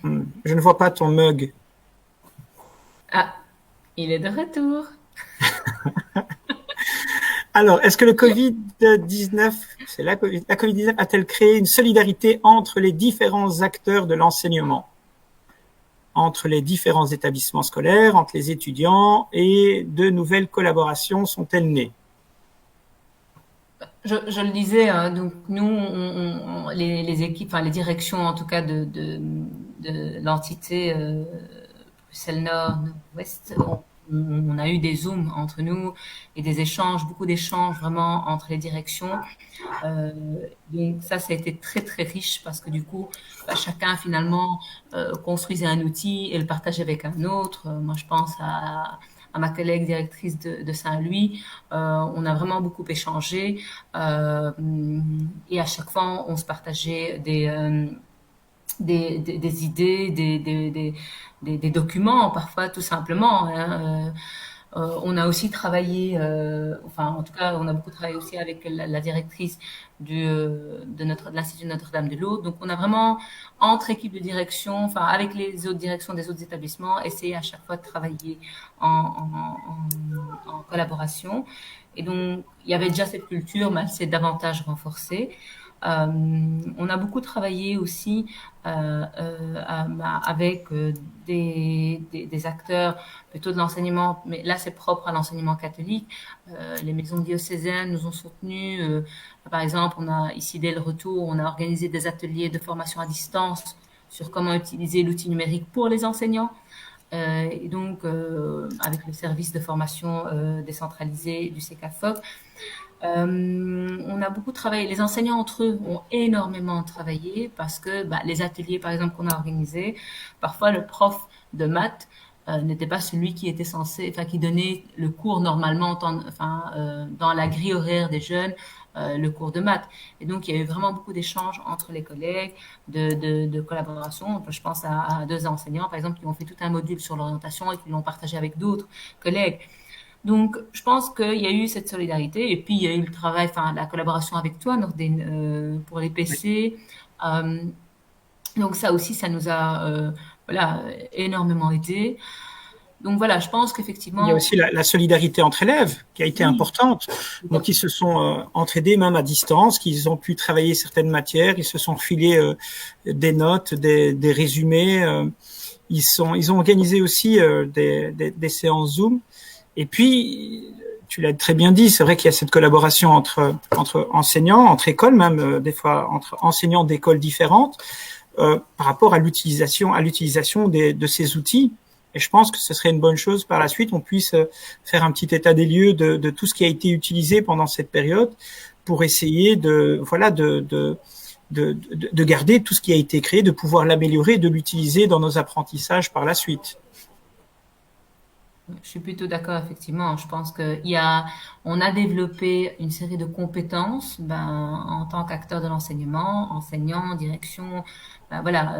Je ne vois pas ton mug. Ah, il est de retour. Alors, est-ce que le Covid-19, la Covid-19 a-t-elle créé une solidarité entre les différents acteurs de l'enseignement, entre les différents établissements scolaires, entre les étudiants, et de nouvelles collaborations sont-elles nées? Je le disais, hein, donc nous, les équipes, enfin les directions en tout cas de l'entité Bruxelles Nord, Ouest, on a eu des zooms entre nous et des échanges, beaucoup d'échanges vraiment entre les directions. Donc ça a été très très riche parce que du coup, chacun finalement construisait un outil et le partageait avec un autre. Moi, je pense à ma collègue directrice de Saint-Louis. On a vraiment beaucoup échangé et à chaque fois, on se partageait des idées, des documents, parfois tout simplement. Hein. On a aussi travaillé, enfin en tout cas, on a beaucoup travaillé aussi avec la directrice de l'Institut Notre-Dame de l'Aude. Donc on a vraiment, entre équipes de direction, enfin avec les autres directions des autres établissements, essayé à chaque fois de travailler en collaboration. Et donc il y avait déjà cette culture, mais elle s'est davantage renforcée. On a beaucoup travaillé aussi avec des acteurs plutôt de l'enseignement, mais là c'est propre à l'enseignement catholique. Les maisons diocésaines nous ont soutenus. Par exemple, on a ici dès le retour, on a organisé des ateliers de formation à distance sur comment utiliser l'outil numérique pour les enseignants. Et donc, avec le service de formation décentralisé du CECAFOC, on a beaucoup travaillé. Les enseignants entre eux ont énormément travaillé parce que les ateliers, par exemple, qu'on a organisés, parfois le prof de maths n'était pas celui qui était censé, enfin qui donnait le cours normalement, dans la grille horaire des jeunes, le cours de maths. Et donc il y a eu vraiment beaucoup d'échanges entre les collègues, de collaboration. Je pense à deux enseignants, par exemple, qui ont fait tout un module sur l'orientation et qui l'ont partagé avec d'autres collègues. Donc, je pense qu'il y a eu cette solidarité et puis il y a eu le travail, enfin, la collaboration avec toi, Nordine, pour les Oui. PC. Euh, donc ça aussi, ça nous a, voilà, énormément aidé. Donc voilà, je pense Il y a qu'effectivement, aussi la solidarité entre élèves qui a été oui, importante. tout à Donc, ils fait. se sont entraidés même à distance, qu'ils ont pu travailler certaines matières, ils se sont refilés des notes, des résumés. Ils ont organisé aussi des séances Zoom. Et puis, tu l'as très bien dit, c'est vrai qu'il y a cette collaboration entre enseignants, entre écoles même, des fois entre enseignants d'écoles différentes, par rapport à l'utilisation de ces outils. Et je pense que ce serait une bonne chose par la suite, on puisse faire un petit état des lieux de tout ce qui a été utilisé pendant cette période pour essayer de garder tout ce qui a été créé, de pouvoir l'améliorer, de l'utiliser dans nos apprentissages par la suite. Je suis plutôt d'accord, effectivement. Je pense on a développé une série de compétences, ben, en tant qu'acteur de l'enseignement, enseignant, direction. Ben, voilà,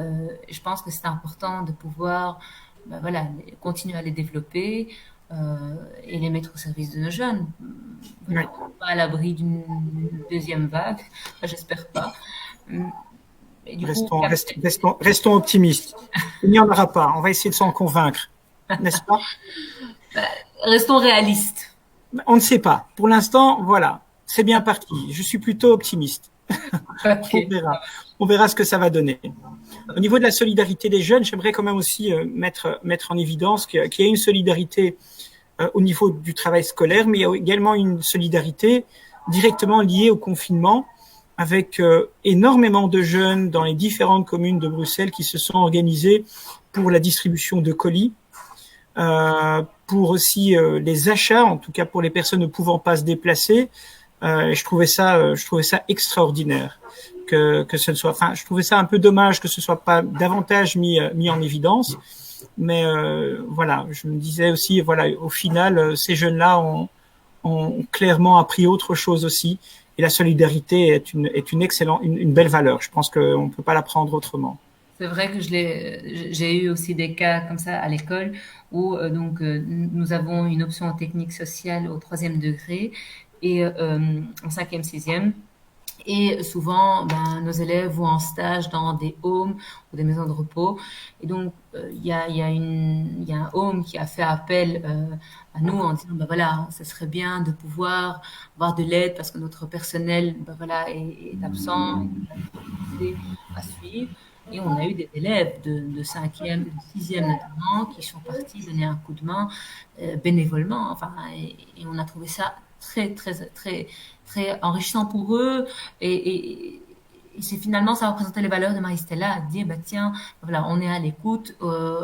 je pense que c'est important de pouvoir, ben, voilà, continuer à les développer, et les mettre au service de nos jeunes. Oui. Voilà, on n'est pas à l'abri d'une deuxième vague. Enfin, j'espère pas. Et du coup, Restons optimistes. Il n'y en aura pas. On va essayer de s'en convaincre, n'est-ce pas? restons réalistes. On ne sait pas. Pour l'instant, voilà, c'est bien parti. Je suis plutôt optimiste. Ok. On verra. On verra ce que ça va donner. Au niveau de la solidarité des jeunes, j'aimerais quand même aussi mettre en évidence qu'il y a une solidarité au niveau du travail scolaire, mais il y a également une solidarité directement liée au confinement, avec énormément de jeunes dans les différentes communes de Bruxelles qui se sont organisés pour la distribution de colis, pour aussi les achats, en tout cas pour les personnes ne pouvant pas se déplacer. Et je trouvais ça extraordinaire que ce ne soit. Enfin, je trouvais ça un peu dommage que ce soit pas davantage mis en évidence. Mais voilà, je me disais aussi, voilà, au final, ces jeunes-là ont clairement appris autre chose aussi. Et la solidarité est une belle valeur. Je pense qu'on ne peut pas la prendre autrement. C'est vrai que j'ai eu aussi des cas comme ça à l'école où nous avons une option technique sociale au troisième degré et en cinquième, sixième. Et souvent, ben, nos élèves vont en stage dans des homes ou des maisons de repos. Et donc, il y a un home qui a fait appel à nous en disant, ben voilà, ce serait bien de pouvoir avoir de l'aide parce que notre personnel, ben voilà, est absent, et a des difficultés à suivre. Et on a eu des élèves de cinquième, de sixième notamment, qui sont partis donner un coup de main bénévolement. Enfin, et on a trouvé ça très, très, très, très enrichissant pour eux. Et c'est finalement, ça représentait les valeurs de Marie-Stella, à dire, bah, tiens, voilà, on est à l'écoute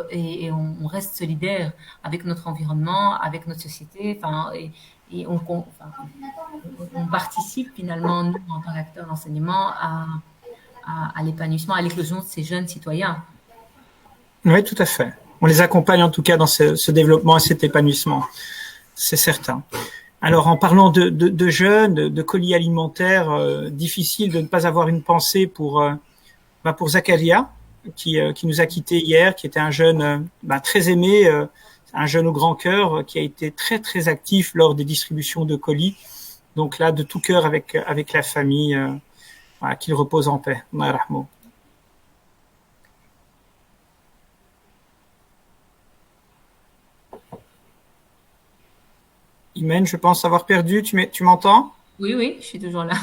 et on reste solidaire avec notre environnement, avec notre société. Enfin, et on participe finalement, nous, en tant qu'acteurs d'enseignement, à l'épanouissement, à l'éclosion de ces jeunes citoyens. Oui, tout à fait. On les accompagne en tout cas dans ce développement et cet épanouissement, c'est certain. Alors, en parlant de jeunes, de colis alimentaires, difficile de ne pas avoir une pensée pour Zakaria, qui nous a quittés hier, qui était un jeune très aimé, un jeune au grand cœur, qui a été très très actif lors des distributions de colis. Donc là, de tout cœur avec la famille, voilà, qu'il repose en paix. Imen, je pense avoir perdu. Tu m'entends? Oui, oui, je suis toujours là,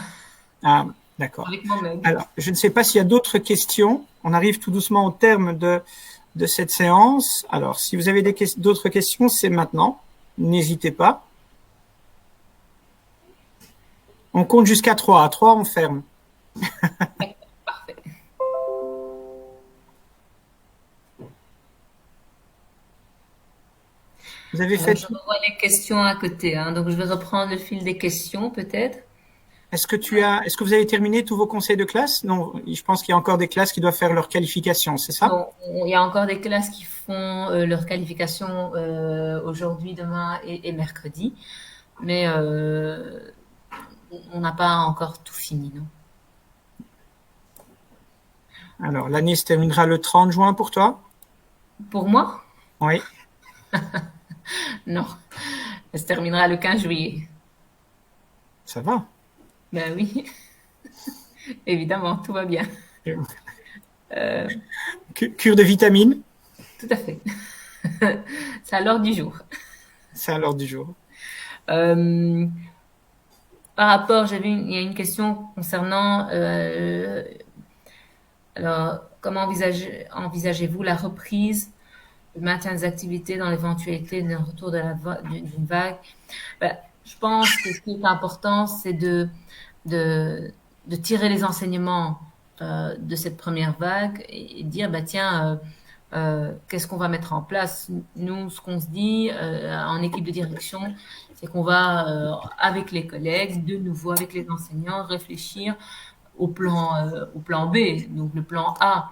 Ah, d'accord. avec moi-même. Alors, je ne sais pas s'il y a d'autres questions. On arrive tout doucement au terme de cette séance. Alors, si vous avez d'autres questions, c'est maintenant. N'hésitez pas. On compte jusqu'à 3. À 3, on ferme. Parfait. Vous avez Alors, fait. je revois les questions à côté, hein, donc je vais reprendre le fil des questions, peut-être. Est-ce que vous avez terminé tous vos conseils de classe? Non, je pense qu'il y a encore des classes qui doivent faire leur qualification, c'est ça? Non, il y a encore des classes qui font leur qualification aujourd'hui, demain et mercredi, mais on n'a pas encore tout fini, non. Alors, l'année se terminera le 30 juin pour toi? Pour moi? Oui. Non. Elle se terminera le 15 juillet. Ça va. Ben oui, évidemment, tout va bien. Euh, Cure de vitamines, Tout à fait. C'est à l'ordre du jour. c'est à l'ordre du jour. Euh, Par rapport, il y a une question concernant, alors, comment envisagez-vous la reprise, le maintien des activités dans l'éventualité d'un retour d'une vague? Ben, je pense que ce qui est important, c'est de, de tirer les enseignements de cette première vague et dire, bah tiens, qu'est-ce qu'on va mettre en place? Nous, ce qu'on se dit en équipe de direction, c'est qu'on va, avec les collègues, de nouveau avec les enseignants, réfléchir au plan B. Donc le plan A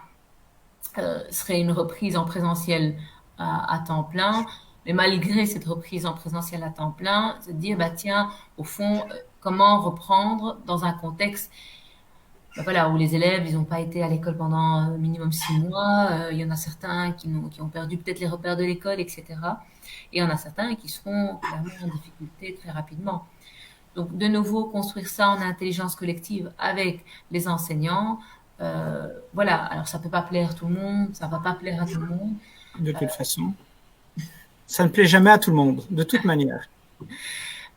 serait une reprise en présentiel à temps plein. Mais malgré cette reprise en présentiel à temps plein, se dire, bah tiens, au fond, comment reprendre dans un contexte voilà, où les élèves, ils n'ont pas été à l'école pendant minimum 6 mois. Il y en a certains qui ont perdu peut-être les repères de l'école, etc. Et il y en a certains qui seront clairement en difficulté très rapidement. Donc, de nouveau, construire ça en intelligence collective avec les enseignants. Voilà, alors ça peut pas plaire à tout le monde, ça va pas plaire à tout le monde. De toute façon, ça ne plaît jamais à tout le monde, de toute manière.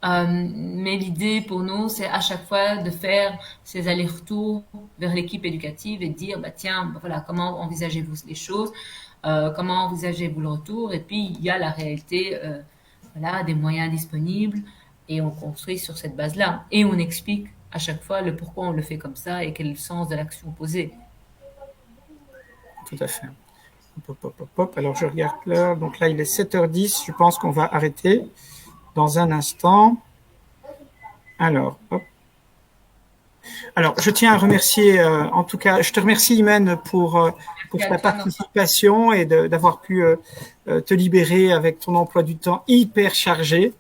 Mais l'idée pour nous, c'est à chaque fois de faire ces allers-retours vers l'équipe éducative et de dire, bah tiens, voilà, comment envisagez-vous les choses, comment envisagez-vous le retour, et puis il y a la réalité, voilà, des moyens disponibles, et on construit sur cette base-là, et on explique à chaque fois le pourquoi on le fait comme ça et quel est le sens de l'action posée. Tout à fait. Hop, hop, hop, hop. Alors, je regarde l'heure. Donc là, il est 7h10. Je pense qu'on va arrêter dans un instant. Alors, hop. Alors, je tiens à remercier, en tout cas, je te remercie, Imen, pour ta participation et d'avoir pu te libérer avec ton emploi du temps hyper chargé.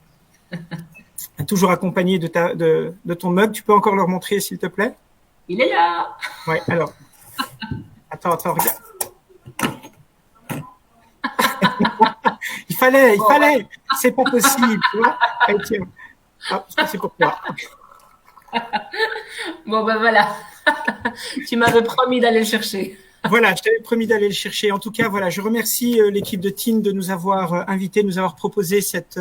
Toujours accompagné de ton mug. Tu peux encore leur montrer, s'il te plaît? Il est là! Ouais, alors. Attends, regarde. il fallait. C'est pas possible, tu vois. Allez, tiens. Ah, c'est pour toi. Bon, ben voilà. Tu m'avais promis d'aller le chercher. Voilà, je t'avais promis d'aller le chercher. En tout cas, voilà, je remercie l'équipe de TEEN de nous avoir invités, de nous avoir proposé cette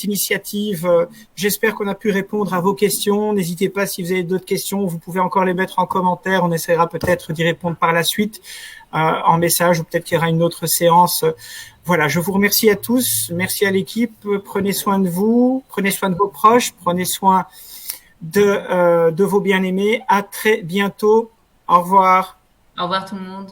initiative. J'espère qu'on a pu répondre à vos questions. N'hésitez pas, si vous avez d'autres questions, vous pouvez encore les mettre en commentaire. On essaiera peut-être d'y répondre par la suite en message, ou peut-être qu'il y aura une autre séance. Voilà, je vous remercie à tous. Merci à l'équipe. Prenez soin de vous, prenez soin de vos proches, prenez soin de vos bien-aimés. À très bientôt. Au revoir. Au revoir tout le monde.